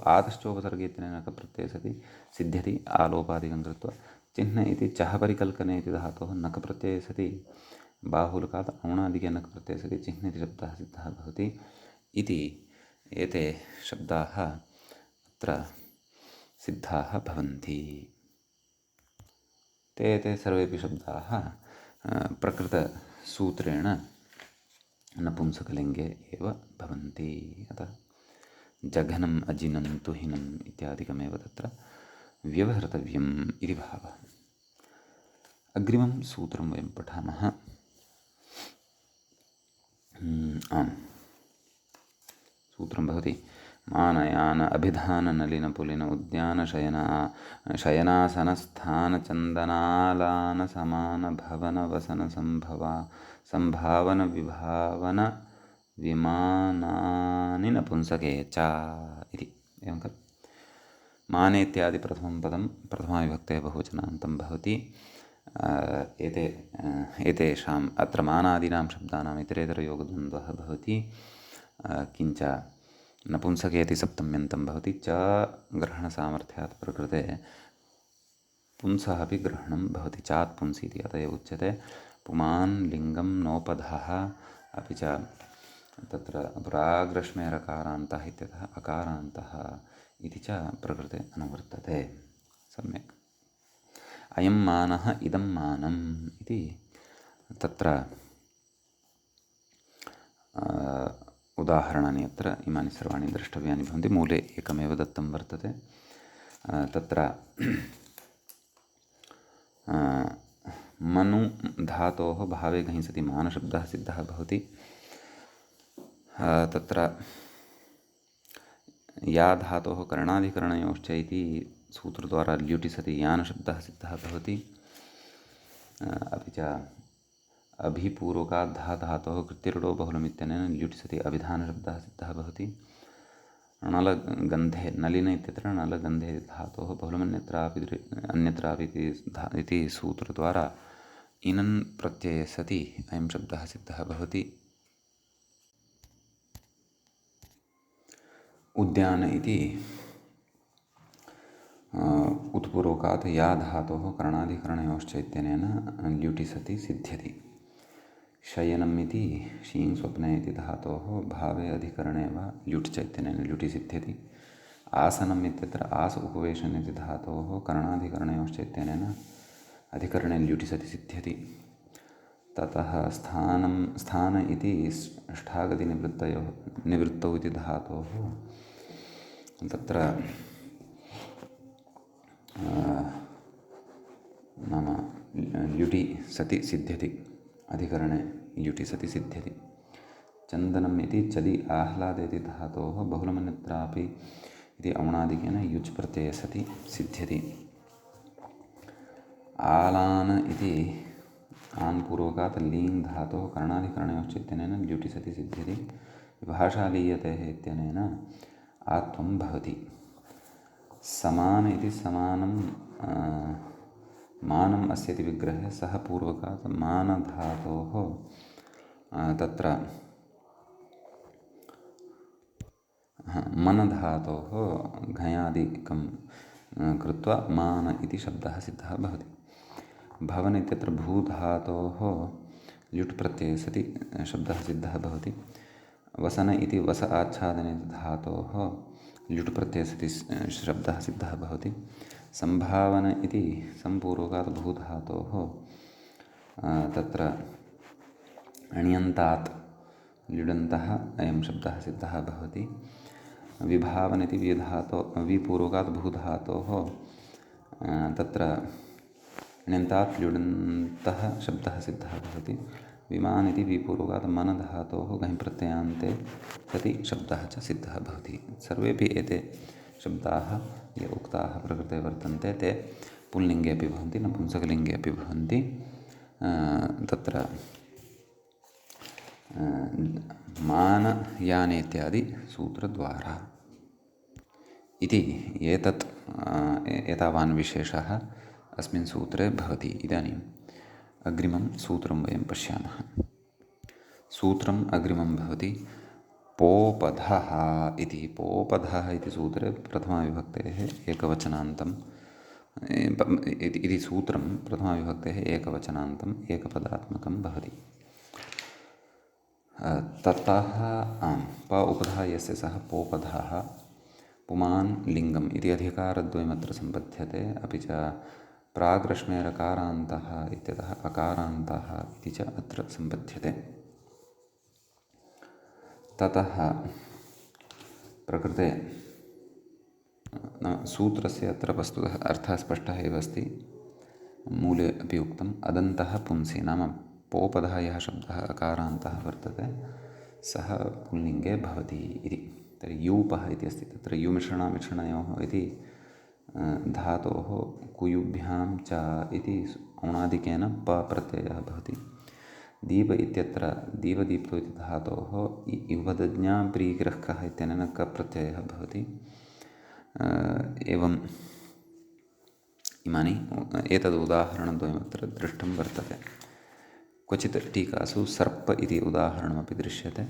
आतश्चोपसर्गे इत्यनेन नकप्रत्यये सति सिद्ध्यति आलोपादिकं कृत्वा। चिह्न इति चः परिकल्पने इति धातोः नकप्रत्यये सति बाहुलकात् औणादिके नकप्रत्यये सति चिह्न इति शब्दः सिद्धः भवति इति एते शब्दाः अत्र सिद्धाः भवन्ति। ते सर्वेपि शब्दाः प्रकृतसूत्रेण नपुंसकलिङ्गे एव भवन्ति। अतः जघनम् अजिनं तुहिनम् इत्यादिकमेव तत्र व्यवहर्तव्यम् इति भावः। अग्रिमं सूत्रं वयं पठामः। आम्, सूत्रं भवति मानयान अभिधाननलिनपुलिन उद्यानशयनासनस्थानचन्दनालानसमानभवनवसनसंभावनविभावन विमानानि नपुंसके च इति। एवं खलु माने इत्यादि प्रथमं पदं प्रथमाविभक्तेः बहुवचनान्तं भवति। एतेषाम् अत्र मानादीनां शब्दानाम् इतरेतरयोगद्वन्द्वः भवति। किञ्च नपुंसके इति सप्तम्यन्तं भवति। च ग्रहणसामर्थ्यात् प्रकृते पुंसः अपि ग्रहणं भवति। चात् पुंसि इति अत एव उच्यते। पुमान् लिङ्गं नोपधः अपि च तत्र प्राग्रश्मेरकारान्तः इत्यतः अकारान्तः इति च प्रकृते अनुवर्तते। सम्यक्। अयं मानः इदं मानम् इति तत्र उदाहरणानि अत्र इमानि सर्वाणि द्रष्टव्यानि भवन्ति। मूले एकमेव दत्तं वर्तते। तत्र मनु धातोः भावे घञि सति मानशब्दः सिद्धः भवति। तत्र या धातोः करणाधिकरणयोश्च इति सूत्रद्वारा ल्युटि सति यानशब्दः सिद्धः भवति। अपि च अभिपूर्वकात् धातोः कृत्यरुडो बहुलमित्यनेन ल्युटि सति अभिधानशब्दः सिद्धः भवति। नलगन्धे नलिन इत्यत्र नलगन्धे धातोः बहुलमन्यत्रापि इति सूत्रद्वारा इनन् प्रत्यये सति अयं शब्दः सिद्धः भवति। उद्यान इति उत्पूर्वकात् या धातोः करणाधिकरणयोश्च इत्यनेन ल्युटि सति सिद्ध्यति। शयनम् इति शीं स्वप्ने इति धातोः भावे अधिकरणे वा ल्युट् च इत्यनेन ल्युटि सिद्ध्यति। आसनम् इत्यत्र आस उपवेशन् इति धातोः करणाधिकरणयोश्च इत्यनेन अधिकरणे ल्युटि सति सिद्ध्यति। ततः स्थान इति ष्ठागतिनिवृत्तौ इति धातोः तत्र नाम ल्युटि सति सिद्ध्यति। अधिकरणे ल्युटि सति सिद्ध्यति। चन्दनम् इति चलि आह्लादे इति धातोः बहुलमन्यत्रापि इति औणादिकेन युच् प्रत्यये सति सिद्ध्यति। आलान इति आन् पूर्वकात् लीन् धातोः करणाधिकरणयोश्च इत्यनेन ल्युटि सति सिद्ध्यति। विभाषालीयतेः इत्यनेन आत्वं भवति। समान इति समानं मानम् अस्य इति विग्रहे सः पूर्वकात् मानधातोः तत्र मनधातोः घयादिकं कृत्वा मान इति शब्दः सिद्धः भवति। भवन इत्यत्र भूधातोः ल्युट् प्रत्यये सति शब्दः सिद्धः भवति। वसन इति वस आच्छादने धातोः ल्युट् प्रत्यये सति शब्दः सिद्धः भवति। संभावन इति सम्पूर्वकात् भूधातोः तत्र अण्यन्तात् ल्युडन्तः अयं शब्दः सिद्धः भवति। विभावन इति विपूर्वकात् भूधातोः तत्र ण्यन्तात् ल्युडन्तः शब्दः सिद्धः भवति। विमान् इति विपूर्वकात् मन धातोः घञ् प्रत्ययान्ते सति शब्दः च सिद्धः भवति। सर्वेपि एते शब्दाः ये उक्ताः प्रकृते वर्तन्ते ते पुल्लिङ्गे अपि भवन्ति, नपुंसकलिङ्गे अपि भवन्ति। तत्र मान यान इत्यादि सूत्रद्वारा इति एतत् एतावान् विशेषः अस्मिन् सूत्रे भवति। इदानीम् अग्रिमं सूत्रं वयं पश्यामः। सूत्रम् अग्रिमं भवति पोपधः इति। पोपधः इति सूत्रे प्रथमाविभक्तेः एकवचनान्तम् इति सूत्रं प्रथमाविभक्तेः एकवचनान्तम् एकपदात्मकं भवति। ततः प उपधः यस्य सः पोपधः पुमान् लिङ्गम् इति अधिकारद्वयमत्र सम्बध्यते। अपि च प्राग्रश्मेरकारान्तः इत्यतः अकारान्तः इति च अत्र सम्बध्यते। ततः प्रकृते सूत्रस्य अत्र वस्तुतः अर्थः स्पष्टः एव अस्ति। मूले अपि उक्तम् अदन्तः पुंसि, नाम पोपधः यः शब्दः अकारान्तः वर्तते सः पुल्लिङ्गे भवति इति। तर्हि यूपः इति अस्ति, तत्र युमिश्रणयोः इति धातोः कुयुभ्यां च इति औणादिकेन प प्रत्ययः भवति। दीप इत्यत्र दीपदीप्तो इति धातोः युवदज्ञां प्रीग्रहकः इत्यनेन क प्रत्ययः भवति। एवम् इमानि एतद् उदाहरणद्वयमत्र दृष्टं वर्तते। क्वचित् टीकासु सर्प इति उदाहरणमपि दृश्यते।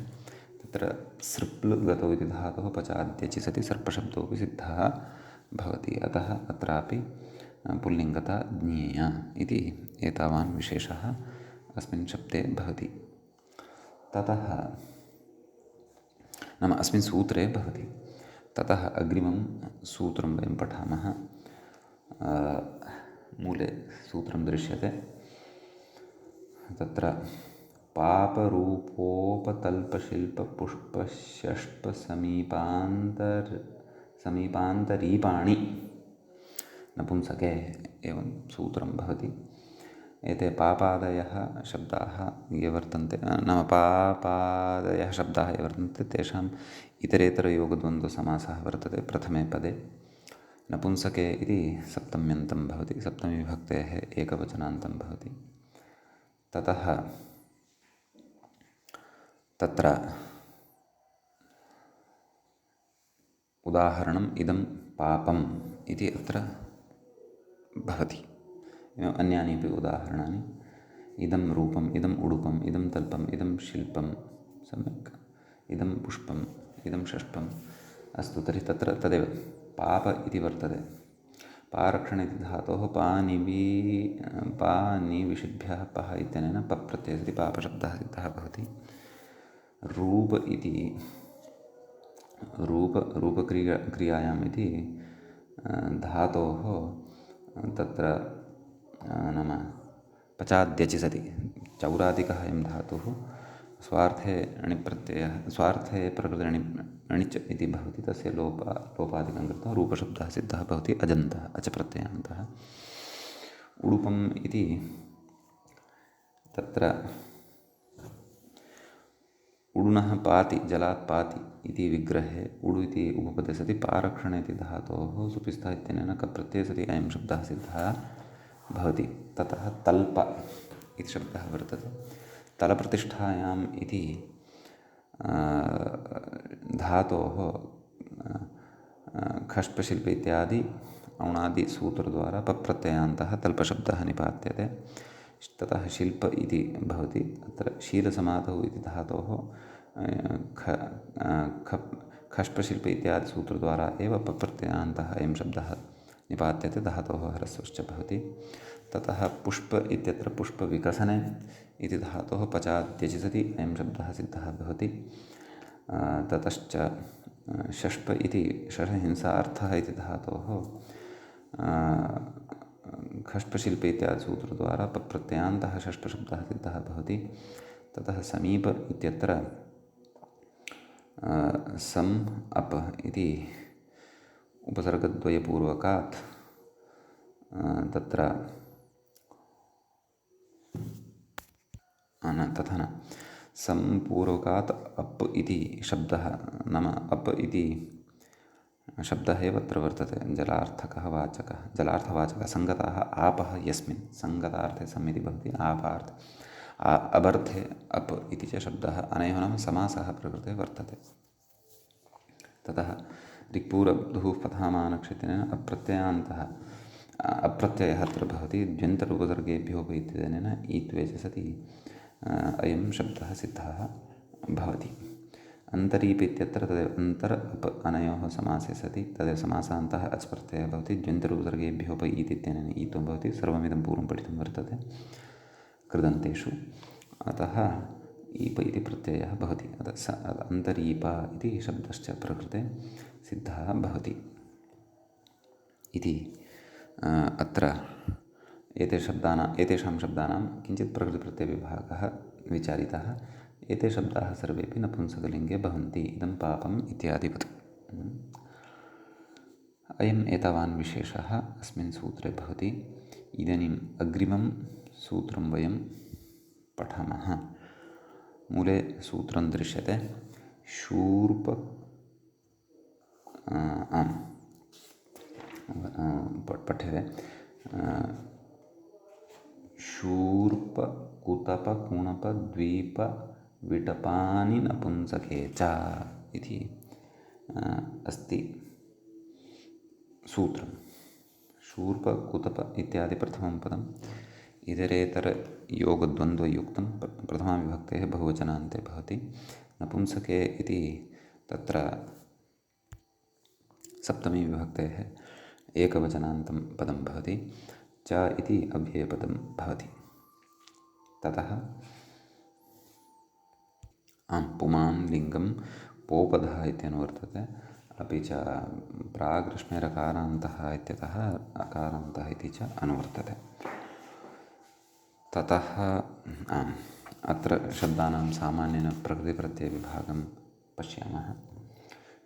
तत्र सृप्ल गतौ इति धातोः पचाद्यचि सति सर्पशब्दोऽपि सिद्धः भवति। अतः अत्रापि पुल्लिङ्गता ज्ञेया इति एतावान् विशेषः अस्मिन् शब्दे भवति। ततः नाम अस्मिन् सूत्रे भवति। ततः अग्रिमं सूत्रं वयं पठामः। मूले सूत्रं दृश्यते। तत्र पापरूपोपतल्पशिल्पपुष्पषष्पसमीपान्तरीपाणि नपुंसके एवं सूत्रं भवति। एते पापादयः शब्दाः ये वर्तन्ते, नाम पापादयः शब्दाः ये वर्तन्ते तेषाम् इतरेतरयोगद्वन्द्वसमासः वर्तते प्रथमे पदे। नपुंसके इति सप्तम्यन्तं भवति, सप्तमीविभक्तेः एकवचनान्तं भवति। ततः तत्र उदाहरणम् इदं पापम् इति अत्र भवति। अन्यानि अपि उदाहरणानि। इदं रूपम्, इदम् उडुपम्, इदं तल्पम्, इदं शिल्पं, सम्यक्, इदं पुष्पम्, इदं षष्ठम्। अस्तु, तर्हि तत्र तदेव पाप इति वर्तते। पारक्षण इति धातोः पानिविषिभ्यः पः इत्यनेन पप्रत्ययः इति पापशब्दः सिद्धः भवति। रूप इति रूपक्रियायाम् इति धातोः तत्र नाम पचाद्यचि सति चौरादिकः अयं धातुः स्वार्थे अणिप्रत्ययः, स्वार्थे प्रकृते अणिच् इति भवति। तस्य लोपादिकं कृत्वा रूपशब्दः सिद्धः भवति अजन्तः अच प्रत्ययान्तः। उडुपम् इति तत्र उडुनः पाति, जलात् पाति इति विग्रहे उडु इति उपपदे सति पारक्षण इति धातोः सुपिस्थः इत्यनेन कप्रत्यये सति अयं शब्दः सिद्धः भवति। ततः तल्प इति शब्दः वर्तते। तलप्रतिष्ठायाम् इति धातोः खष्पशिल्प इत्यादि औणादिसूत्रद्वारा पप्रत्ययान्तः तल्पशब्दः निपात्यते। ततः शिल्प इति भवति। अत्र शीलसमाधौ इति धातोः खष्पशिल्प इत्यादि सूत्रद्वारा एव पप्रत्ययान्तः अयं शब्दः निपात्यते, धातोः ह्रस्वश्च भवति। ततः पुष्प इत्यत्र पुष्पविकसने इति धातोः पचाद्यचि सति अयं शब्दः सिद्धः भवति। ततश्च षष्प इति षष्हिंसार्थः इति धातोः खष्पशिल्प इत्यादि सूत्रद्वारा पप्रत्ययान्तः षष्ठशब्दः सिद्धः भवति। ततः समीप इत्यत्र सम् अप इति उपसर्गद्वयपूर्वकात् तत्र न तथा न सम्पूर्वकात् अप् इति शब्दः नाम अप् इति शब्दः एव अत्र वर्तते जलार्थकः वाचकः जलार्थवाचकः सङ्गताः आपः यस्मिन् सङ्गतार्थे सम् इति भवति आपार्थे अबर्थे अप् इति च शब्दः अनयोः नाम समासः प्रकृते वर्तते। ततः ऋक्पूरब्धुः पथामानक्षत्रेण अप्रत्ययान्तः अप्रत्ययः अत्र भवति द्व्यन्तरूपसर्गेभ्योपैत्यनेन ईत्वे च सति अयं शब्दः सिद्धः भवति। अन्तरीप इत्यत्र तदेव अन्तर अप अनयोः समासे सति तदेव समासान्तः अच् प्रत्ययः भवति द्व्यन्तरूपसर्गेभ्योप ईत् इत्यनेन ईत्वं भवति। सर्वमिदं पूर्वं पठितं वर्तते कृदन्तेषु। अतः ईप इति प्रत्ययः भवति। अतः अन्तरीप इति शब्दश्च प्रकृते सिद्धः भवति इति अत्र एतेषां शब्दानां किञ्चित् प्रकृतिप्रत्ययविभागः विचारितः। एते शब्दाः सर्वेपि नपुंसकलिङ्गे भवन्ति इदं पापम् इत्यादिवत्। अयम् एतावान् विशेषः अस्मिन् सूत्रे भवति। इदानीम् अग्रिमं सूत्रं वयं पठामः। मूले सूत्रं दृश्यते शूर्प पठ्यते शूर्प कुतप कुणप द्वीप विटपानि नपुंसके च इति अस्ति सूत्रं। शूर्प कुतप इत्यादि प्रथमं पदम् इतरेतरयोगद्वन्द्वयुक्तं प्रथमाविभक्तेः बहुवचनान्ते भवति। नपुंसके इति तत्र सप्तमी विभक्तेः एकवचनान्तं पदं भवति। च इति अव्ययपदं भवति। ततः पुमान् लिङ्गं पोपधः इत्यनुवर्तते। अपि च प्राग्रश्मेरकारान्तः इत्यतः अकारान्तः इति च अनुवर्तते। ततः अत्र शब्दानां सामान्येन प्रकृतिप्रत्ययविभागं पश्यामः।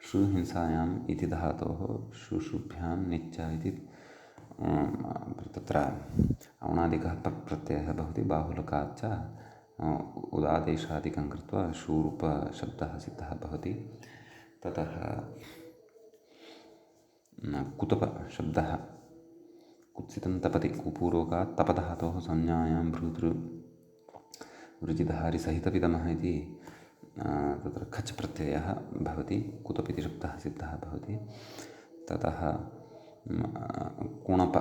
शुहिंसायाम् इति धातोः शुशुभ्यां निच्च इति तत्र औणादिकः प्रत्ययः भवति। बाहुलकाच्च उदादेशादिकं कृत्वा शूरूपशब्दः सिद्धः भवति। ततः कुतपशब्दः कुत्सितं तपति कुपूर्वकात् तपधातोः संज्ञायां वृजिधारिसहितपिदमः इति तत्र खच् प्रत्ययः भवति। कुतप इति शब्दः सिद्धः भवति। ततः कुणप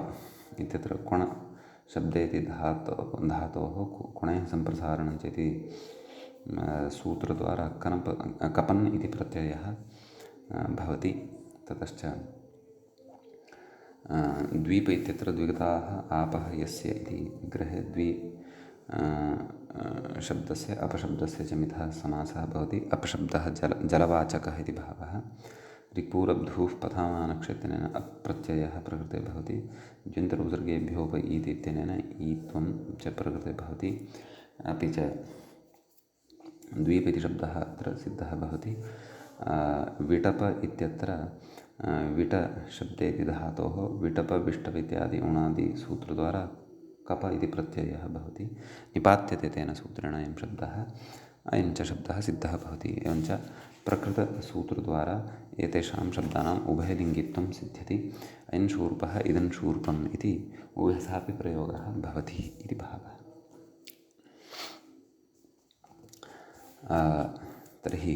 इत्यत्र कुणशब्दे इति धातोः कुणेः सम्प्रसारणं चेति सूत्रद्वारा कपन् इति प्रत्ययः भवति। ततश्च द्वीप इत्यत्र द्विगताः आपः यस्य इति विग्रहे शब्दस्य अपशब्दस्य च मिथः समासः भवति। अपशब्दः जलवाचकः इति भावः। ऋक्पूरब्धुः पथामानक्षत्रेण अप्रत्ययः प्रकृते भवति। द्व्यन्तरूपसर्गेभ्योप ईत् इत्यनेन ईत्वं च प्रकृते भवति। अपि च द्वीप इति शब्दः अत्र सिद्धः भवति। विटप इत्यत्र विटशब्दे इति धातोः विटप विष्टप इत्यादि उणादिसूत्रद्वारा कप इति प्रत्ययः भवति। निपात्यते तेन सूत्रेण अयं शब्दः। अयं च शब्दः सिद्धः भवति। एवञ्च प्रकृतसूत्रद्वारा एतेषां शब्दानाम् उभयलिङ्गित्वं सिद्ध्यति। अयं शूर्पः इदं शूर्पम् इति उभयथापि प्रयोगः भवति इति भावः। तर्हि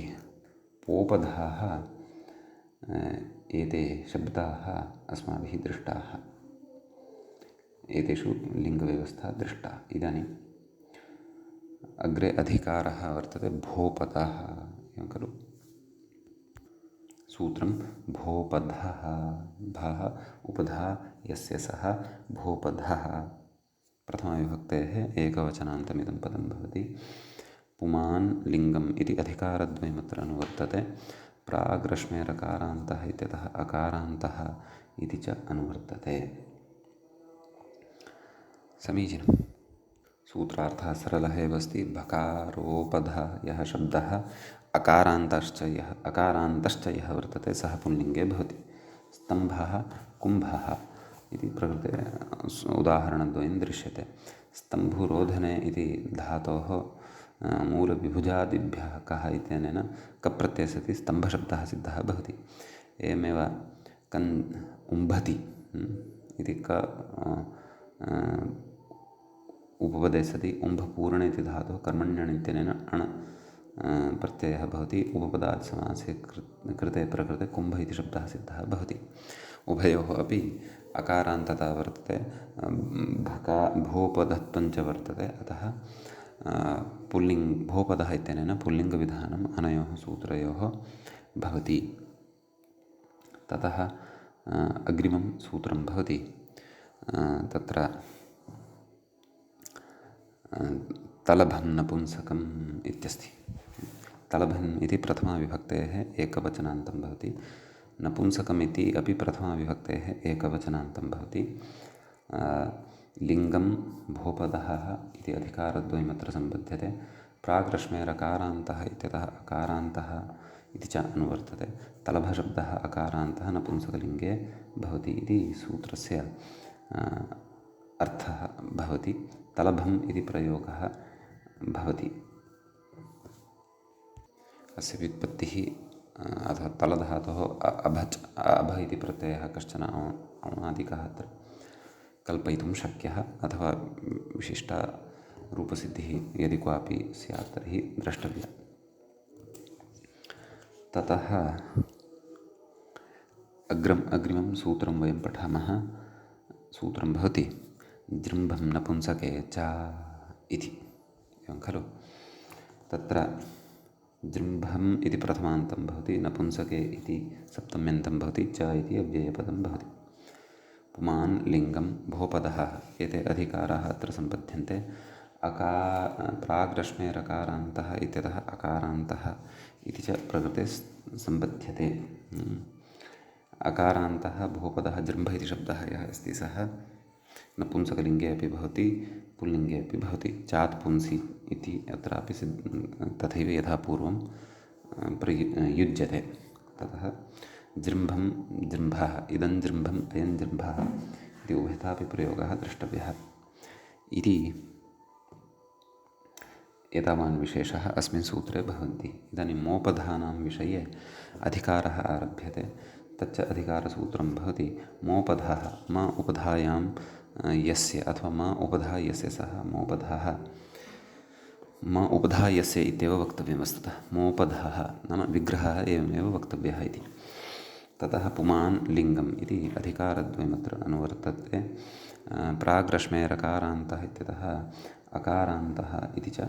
पोपधाः एते शब्दाः अस्माभिः दृष्टाः। एतेषु लिङ्गव्यवस्था दृष्टा। इदानीम् अग्रे अधिकारः वर्तते भोपदः एवं खलु। सूत्रं भोपधः भः उपधा यस्य सः भोपधः प्रथमविभक्तेः एकवचनान्तमिदं पदं भवति। पुमान् लिङ्गम् इति अधिकारद्वयमत्र अनुवर्तते। प्राग्रश्मेरकारान्तः इत्यतः अकारान्तः इति च अनुवर्तते। समीचीनं। सूत्रार्थः सरलः एव अस्ति। भकारोपधः यः शब्दः अकारान्तश्च यः वर्तते सः पुल्लिङ्गे भवति। स्तम्भः कुम्भः इति प्रकृते उदाहरणद्वयं दृश्यते। स्तम्भुरोधने इति धातोः मूलविभुजादिभ्यः कः इत्यनेन कप् प्रत्ययः सति स्तम्भशब्दः सिद्धः भवति। एवमेव उम्भति इति उपपदे सति उम्भपूर्ण इति धातुः कर्मण्यण् इत्यनेन अण् प्रत्ययः भवति। उपपदादिसमासे कृते प्रकृते कुम्भ इति शब्दः सिद्धः भवति। उभयोः अपि अकारान्तता वर्तते, भोपधत्वञ्च वर्तते। अतः भोपदः इत्यनेन पुल्लिङ्गविधानम् अनयोः सूत्रयोः भवति। ततः अग्रिमं सूत्रं भवति तत्र तलभं नपुंसकम् इत्यस्ति। तलभम् इति प्रथमाविभक्तेः एकवचनान्तं भवति। नपुंसकम् इति अपि प्रथमाविभक्तेः एकवचनान्तं भवति। लिङ्गं भोपदः इति अधिकारद्वयमत्र सम्बध्यते। प्राग्रश्मेरकारान्तः इत्यतः अकारान्तः इति च अनुवर्तते। तलभशब्दः अकारान्तः नपुंसकलिङ्गे भवति इति सूत्रस्य अर्थः भवति। तलभम् इति प्रयोगः भवति। अस्य व्युत्पत्तिः अथवा तलधातोः अभ इति प्रत्ययः कश्चन औणादिकः अत्र कल्पयितुं शक्यः, अथवा विशिष्टा रूपसिद्धिः यदि क्वापि स्यात् तर्हि द्रष्टव्या। ततः अग्रिमं सूत्रं वयं पठामः। सूत्रं भवति जृम्भं नपुंसके च इति। एवं खलु? तत्र जृम्भम् इति प्रथमान्तं भवति, नपुंसके इति सप्तम्यन्तं भवति, च इति अव्ययपदं भवति। पुमान् लिङ्गं भोपदः एते अधिकाराः अत्र सम्पद्यन्ते। प्राग्रश्मेरकारान्तः इत्यतः अकारान्तः इति च प्रकृते सम्बध्यते। अकारान्तः भोपदः जृम्भ इति शब्दः यः अस्ति सः नपुंसकलिङ्गे अपि भवति, पुल्लिङ्गे अपि भवति। चात् पुंसि इति अत्रापि तथैव यथा पूर्वं युज्यते। ततः जृम्भं जृम्भः, इदं जृम्भम् अयं जृम्भः इति उभयथापि प्रयोगः द्रष्टव्यः इति एतावान् विशेषः अस्मिन् सूत्रे भवन्ति। इदानीं मोपधानां विषये अधिकारः आरभ्यते। तच्च अधिकारसूत्रं भवति मोपधः म उपधायां यस्य अथवा म उपधा यस्य सः मोपधः म उपधा यस्य इत्येव वक्तव्यमस्तु। मोपधः नाम विग्रहः एवमेव वक्तव्यः इति। ततः पुमान् लिङ्गम् इति अधिकारद्वयमत्र अनुवर्तते। प्राग्रश्मेरकारान्तः इत्यतः अकारान्तः इति च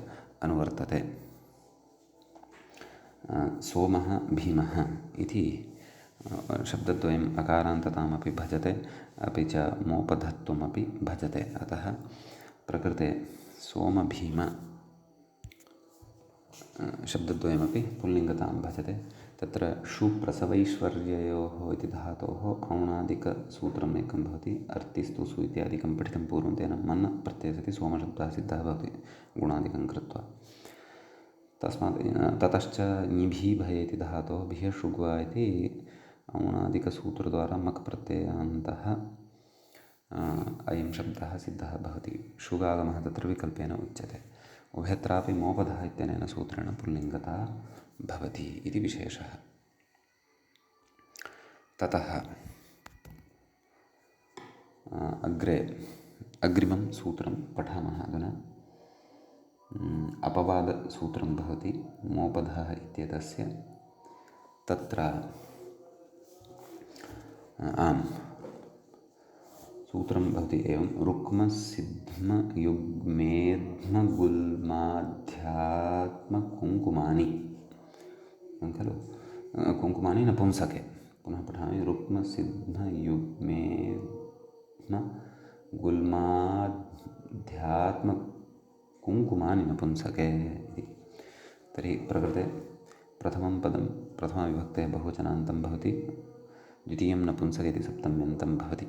अनुवर्तते। सोमः भीमः इति शब्दद्वयम् अकारान्ततामपि भजते, अपि च मोपधत्वमपि भजते। अतः प्रकृते सोमभीम शब्दद्वयमपि पुल्लिङ्गतां भजते। तत्र शुप्रसवैश्वर्ययोः इति धातोः औणादिकसूत्रम् एकं भवति। अर्तिस्तुसु इत्यादिकं पठितं पूर्वं, तेन मन् प्रत्ययः सति सोमशब्दः सिद्धः भवति गुणादिकं कृत्वा। तस्मात् ततश्च ञिभि भय इति धातोः भिः शुग्वा इति औणादिकसूत्रद्वारा मक् प्रत्ययान्तः अयं शब्दः सिद्धः भवति। शुगागमः तत्र विकल्पेन उच्यते। उभयत्रापि मोपधः इत्यनेन सूत्रेण पुल्लिङ्गता भवति इति विशेषः। ततः अग्रिमं सूत्रं पठामः अधुना। अपवादसूत्रं भवति मोपधः इत्येतस्य। तत्र सूत्रं भवति एवं रुक्मसिद्धमयुग्मेध्मगुल्माध्यात्मकुङ्कुमानि खलु। कुङ्कुमानि नपुंसके। पुनः पठामि रुक्मसिद्धमयुग्मेध्मगुल्माध्यात्मकुङ्कुमानि नपुंसके इति। तर्हि प्रकृते प्रथमं पदं प्रथमाविभक्तेः बहुवचनान्तं भवति, द्वितीयं नपुंसक इति सप्तम्यन्तं भवति।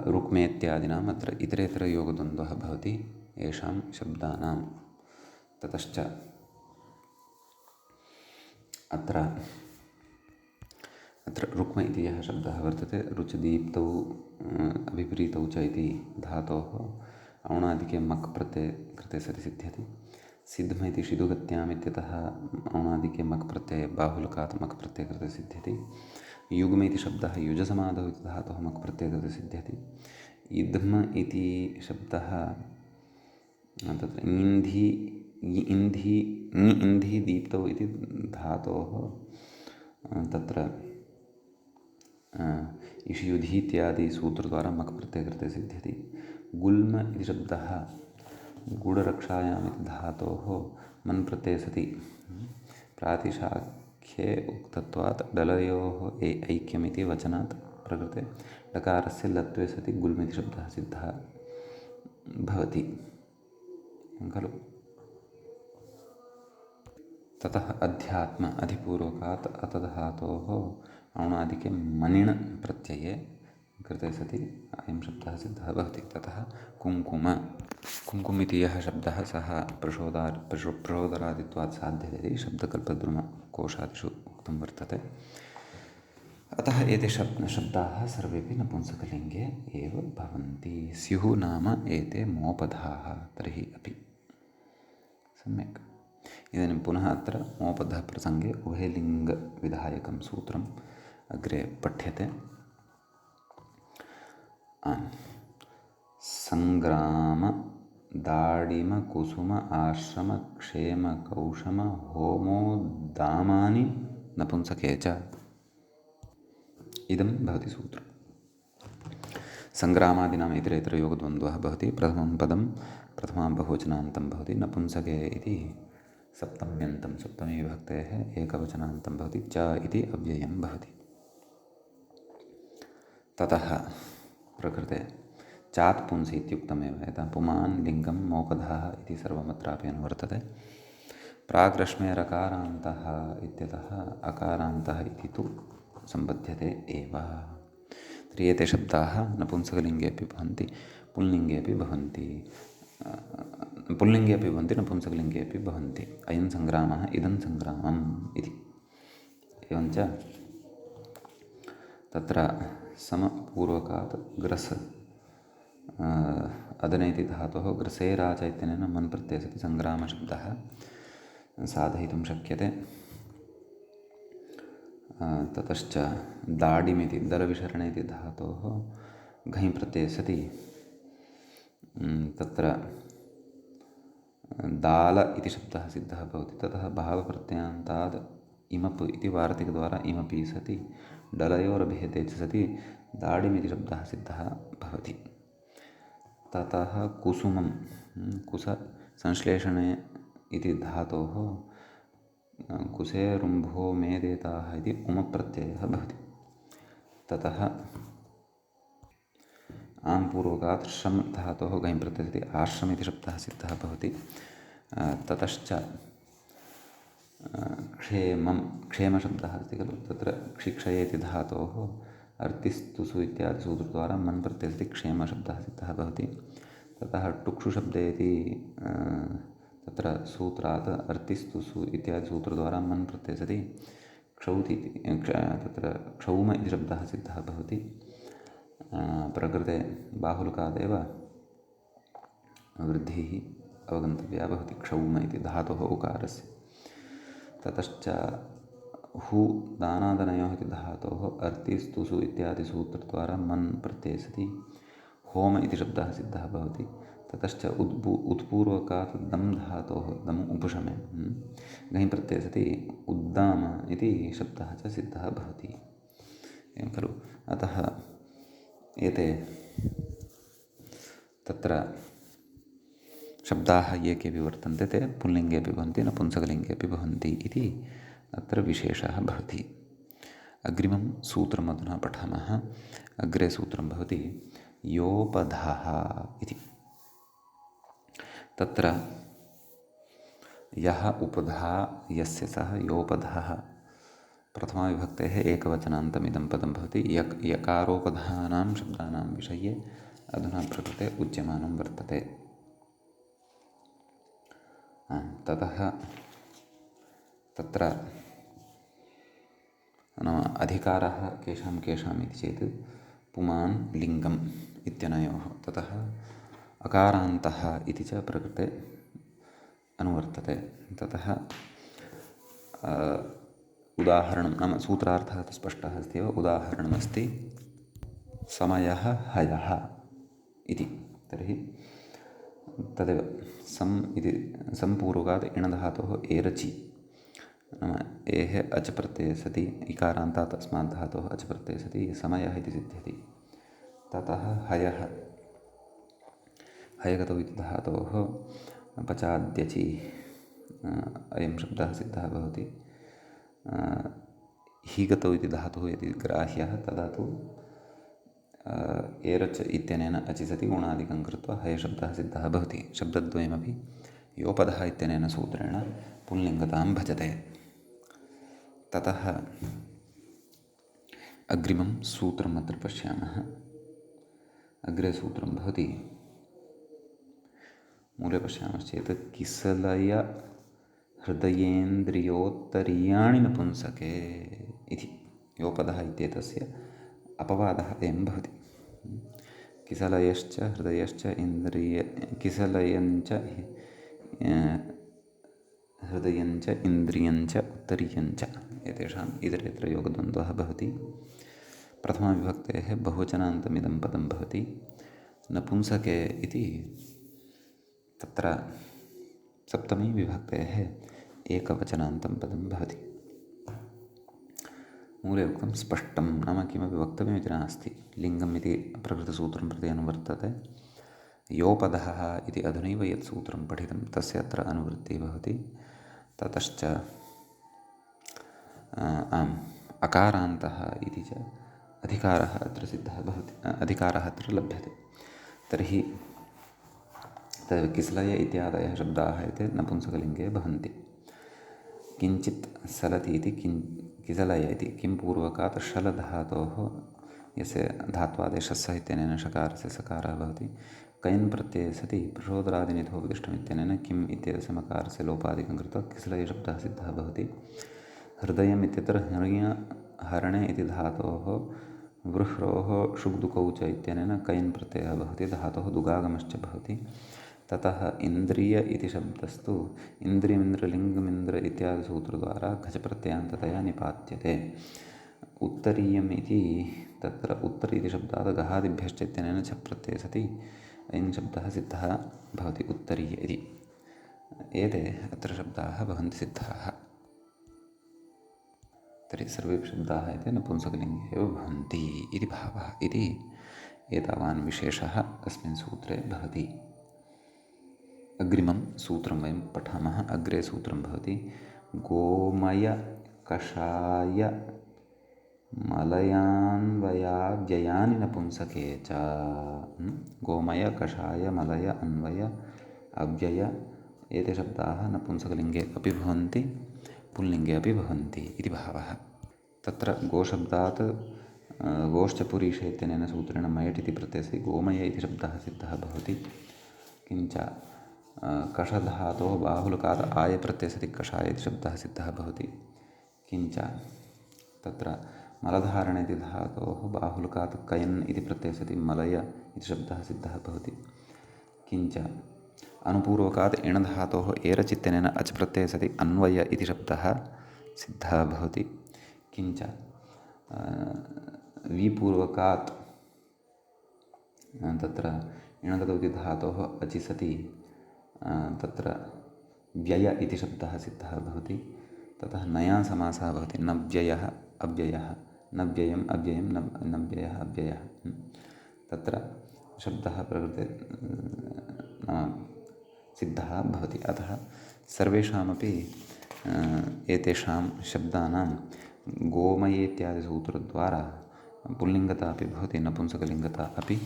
रुक्मेत्यादीनाम् अत्र इतरेतरयोगद्वन्द्वः भवति येषां शब्दानां। ततश्च अत्र रुक्म इति यः शब्दः वर्तते रुचदीप्तौ अभिप्रीतौ च इति धातोः औणादिके मक् प्रत्यये कृते सति सिद्ध्यति। सिद्ध्म इति शिदुगत्याम् इत्यतः औणादिके मक् प्रत्यये बाहुलकात् मक् प्रत्यये कृते सिद्ध्यति। युग्म इति शब्दः युजसमाधौ इति धातोः मक् प्रत्यये कृते सिद्ध्यति। इद्ध्म इति शब्दः तत्र इन्धी इन्धी इन्धी दीप्तौ इति धातोः तत्र इषुयुधि इत्यादि सूत्रद्वारा मक् प्रत्यये कृते सिद्ध्यति। गुल्म इति शब्दः गूढरक्षायाम् इति धातोः मन् प्रत्यये सति प्रातिशाख्ये उक्तत्वात् डलयोः ऐक्यमिति वचनात् प्रकृते डकारस्य लत्वे सति गुल्म इति शब्दः सिद्धः भवति खलु। ततः अध्यात्म अधिपूर्वकात् अतधातोः औणादिके मनिण् प्रत्यये कृते सति अयं शब्दः सिद्धः भवति। ततः कुङ्कुम कुङ्कुम इति यः शब्दः सः प्रचोदरादित्वात् साध्यते शब्दकल्पद्रुमकोशादिषु उक्तं वर्तते। अतः एते शब्दाः सर्वेपि नपुंसकलिङ्गे एव भवन्ति। स्युः नाम एते मोपधाः तर्हि अपि सम्यक्। इदानीं पुनः अत्र मोपधप्रसङ्गे उभयलिङ्गविधायकं सूत्रम् अग्रे पठ्यते। सङ्ग्राम दाडिम कुसुम आश्रम क्षेम कौशम होमो दामानि नपुंसके च इदं भवति सूत्रम्। सङ्ग्रामादीनाम् इतरेतरयोगद्वन्द्वः भवति। प्रथमं पदं प्रथमां बहुवचनान्तं भवति। नपुंसके इति सप्तम्यन्तं सप्तमी विभक्तेः एकवचनान्तं भवति। च इति अव्ययं भवति। ततः प्रकृते चात् पुंसि इत्युक्तमेव यथा पुमान् लिङ्गं मोपधः इति सर्वमत्रापि अनुवर्तते। प्राग्रश्मे रकारान्तः इत्यतः अकारान्तः इति तु सम्बध्यते एव। तर्हि एते शब्दाः नपुंसकलिङ्गे अपि भवन्ति पुल्लिङ्गे अपि भवन्ति नपुंसकलिङ्गे अपि भवन्ति। अयं सङ्ग्रामः इदं सङ्ग्रामम् इति। एवञ्च तत्र समपूर्वकात् ग्रस् अदनेति धातोः ग्रसेराच इत्यनेन मन् प्रत्यये सति सङ्ग्रामशब्दः साधयितुं शक्यते। ततश्च दाडिमिति दलविशरणे इति धातोः घञ् प्रत्यये सति तत्र दाल इति शब्दः सिद्धः भवति। ततः भावप्रत्ययान्ताद् इमप् इति वार्तिकद्वारा इमपि सति डलयोरभिहिते च सति दाडिमिति शब्दः सिद्धः भवति। ततः कुसुमं कुस संश्लेषणे इति धातोः कुसेरुम्भो मेदेताः इति उमप्रत्ययः भवति। ततः आम्पूर्वकात् श्रम् धातोः घञ् प्रत्यये सति आश्रम इति शब्दः सिद्धः भवति। ततश्च क्षेमशब्दः अस्ति खलु तत्र क्षिक्षये इति धातोः अर्तिस्तुसु इत्यादि सूत्रद्वारा मन् प्रत्यये सति क्षेमशब्दः सिद्धः भवति। ततः टुक्षुशब्दे इति तत्र सूत्रात् अर्तिस्तुसु इत्यादि सूत्रद्वारा मन् प्रत्यये सति क्षौति तत्र क्षौम इति शब्दः सिद्धः भवति। प्रकृते बाहुलकादेव वृद्धिः अवगन्तव्या भवति क्षौम इति धातोः उकारस्य। ततश्च हु दानादनयोः इति धातोः अर्तिस्तुसु इत्यादि सूत्रद्वारा मन् प्रत्यये सति होम इति शब्दः सिद्धः भवति। ततश्च उत्पूर्वकात् दम् धातोः दम् उपशमे घञ् प्रत्यये सति उद्दाम इति शब्दः च सिद्धः भवति एवं खलु। अतः एते तत्र शब्दाः ये केऽपि वर्तन्ते ते पुल्लिङ्गे अपि भवन्ति नपुंसकलिङ्गे अपि भवन्ति इति अत्र विशेषः भवति। अग्रिमं सूत्रम् अधुना पठामः। अग्रे सूत्रं भवति योपधः इति। तत्र यः उपधा यस्य सः योपधः प्रथमाविभक्तेः एकवचनान्तमिदं पदं भवति। यकारोपधानां शब्दानां विषये अधुना प्रकृते उच्यमानं वर्तते। ततः तत्र नाम अधिकारः केषाम् इति चेत् पुमान् लिङ्गम् इत्यनयोः। ततः अकारान्तः इति च प्रकृते अनुवर्तते। ततः उदाहरणं नाम सूत्रार्थः तु स्पष्टः अस्ति एव। उदाहरणमस्ति समयः हयः इति। तर्हि तदेव सम् इति सम्पूर्वकात् इणधातोः एरचि नाम एः अच् प्रत्यये सति इकारान्तात् अस्मात् धातोः अच् प्रत्यये सति समयः इति सिद्ध्यति। ततः हयः हयगतौ इति धातोः पचाद्यचि अयं शब्दः सिद्धः भवति। हीगतौ इति धातुः यदि ग्राह्यः तदा तु एरच् इत्यनेन अचि सति गुणादिकं कृत्वा हयशब्दः सिद्धः भवति। शब्दद्वयमपि योपधः इत्यनेन सूत्रेण पुल्लिङ्गतां भजते। ततः अग्रिमं सूत्रम् अत्र पश्यामः। अग्रे सूत्रं भवति, मूले पश्यामश्चेत् किसलय हृदयेन्द्रियोत्तरीयाणि नपुंसके इति योपधः इत्येतस्य अपवादः अयं भवति। किसलयश्च हृदयश्च किसलयञ्च हृदयञ्च इन्द्रियञ्च उत्तरीयञ्च एतेषाम् इतरेतर योगद्वन्द्वः भवति। प्रथमाविभक्तेः बहुवचनान्तमिदं पदं भवति। नपुंसके इति तत्र सप्तमी विभक्तेः एकवचनान्तं पदं भवति। मूले उक्तं स्पष्टं नाम किमपि वक्तव्यमिति नास्ति। लिङ्गम् इति प्रकृतसूत्रं प्रति अनुवर्तते। योपधः इति अधुनैव यत् सूत्रं पठितं तस्य अत्र अनुवृत्तिः भवति। ततश्च अकारान्तः इति च अधिकारः अत्र सिद्धः भवति, अधिकारः अत्र लभ्यते। तर्हि किसलय इत्यादयः शब्दाः एते नपुंसकलिङ्गे भवन्ति। किञ्चित् सलति इति किसलय इति किं पूर्वकात् शलधातोः यस्य धात्वादेशस्य इत्यनेन शकारस्य सकारः भवति। कैन् प्रत्यये सति प्रचोदरादिनिधोपदिष्टमित्यनेन किम् इत्यस्य मकारस्य लोपादिकं कृत्वा किसलयशब्दः सिद्धः भवति। हृदयम् इत्यत्र हरणे इति धातोः वृह्रोः शुक्दुकौ च इत्यनेन कैन् प्रत्ययः भवति। धातोः दुगागमश्च भवति। ततः इन्द्रिय इति शब्दस्तु इन्द्रियमिन्द्रलिङ्गमिन्द्र इत्यादिसूत्रद्वारा घचप्रत्ययान्ततया निपात्यते। उत्तरीयम् इति तत्र उत्तर इति शब्दात् गहादिभ्यश्च इत्यनेन च प्रत्यये सति अयं शब्दः सिद्धः भवति उत्तरीय इति। एते अत्र शब्दाः भवन्ति सिद्धाः। तर्हि सर्वेपि शब्दाः एते नपुंसकलिङ्गे एव भवन्ति इति भावः इति एतावान् विशेषः अस्मिन् सूत्रे भवति। अग्रिमं सूत्रं वयं पठामः। अग्रे सूत्रं भवति गोमय कषाय मलयान्वयाव्ययानि नपुंसके च। गोमय कषाय मलय अन्वय अव्यय एते शब्दाः नपुंसकलिङ्गे अपि भवन्ति पुल्लिङ्गे अपि भवन्ति इति भावः। तत्र गोशब्दात् गोश्च पुरीष इत्यनेन सूत्रेण मयट् इति प्रत्ययस्य गोमय इति शब्दः सिद्धः भवति। किञ्च कषधातोः बाहुलकात् आय प्रत्यये सति कषाय इति शब्दः सिद्धः भवति। किञ्च तत्र मलधारण इति धातोः बाहुलकात् कयन् इति प्रत्यये सति मलय इति शब्दः सिद्धः भवति। किञ्च अनुपूर्वकात् इणधातोः एरच् इत्यनेन अच् प्रत्यये सति अन्वय इति शब्दः सिद्धः भवति। किञ्च विपूर्वकात् तत्र इणगतौ इति धातोः अचि सति तत्र व्यय इति शब्दः सिद्धः भवति। ततः नया समासः भवति न व्ययः अव्ययः न व्ययम् अव्ययं न व्ययः अव्ययः। तत्र शब्दः प्रकृते सिद्धः भवति। अतः सर्वेषामपि एतेषां शब्दानां गोमये इत्यादिसूत्रद्वारा पुल्लिङ्गता अपि भवति नपुंसकलिङ्गता अपि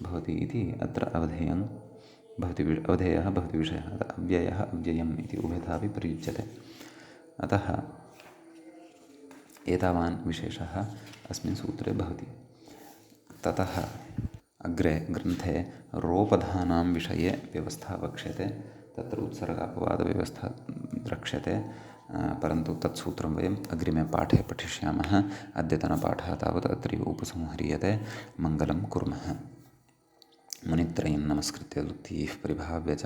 भवति इति अत्र अवधेयः भवति विषयः। अव्ययः अव्ययम् इति उभयथापि प्रयुज्यते। अतः एतावान् विशेषः अस्मिन् सूत्रे भवति। ततः अग्रे ग्रन्थे रोपधानां विषये व्यवस्था वक्ष्यते। तत्र उत्सर्गापवादव्यवस्था द्रक्ष्यते, परन्तु तत्सूत्रं वयम् अग्रिमे पाठे पठिष्यामः। अद्यतनपाठः तावत् अत्रैव उपसंह्रियते। मङ्गलं कुर्मः। मुनित्रयं नमस्कृत्य दुःखीः परिभाव्य च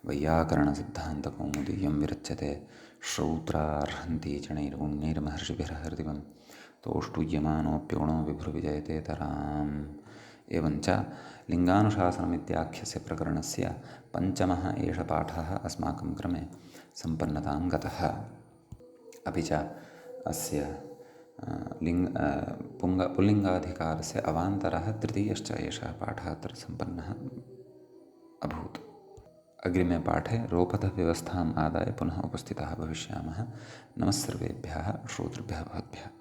वैयाकरणसिद्धान्तकौमुदीयं विरच्यते श्रौत्रार्हन्ति चणैर्गुण्यैर्महर्षिभिर्हृदिवं तोष्टुयमानोऽप्यगुणो विभुर्विजयतेतराम्। एवञ्च लिङ्गानुशासनमित्याख्यस्य प्रकरणस्य पञ्चमः एष पाठः अस्माकं क्रमे सम्पन्नतां गतः। अपि च अस्य पुल्लिङ्गाधिकारस्य अवान्तरः तृतीयश्च एषः पाठः अत्र सम्पन्नः अभूत्। अग्रिमे पाठे रोपथव्यवस्थाम् आदाय पुनः उपस्थिताः भविष्यामः। नमः सर्वेभ्यः श्रोतृभ्यः भवद्भ्यः।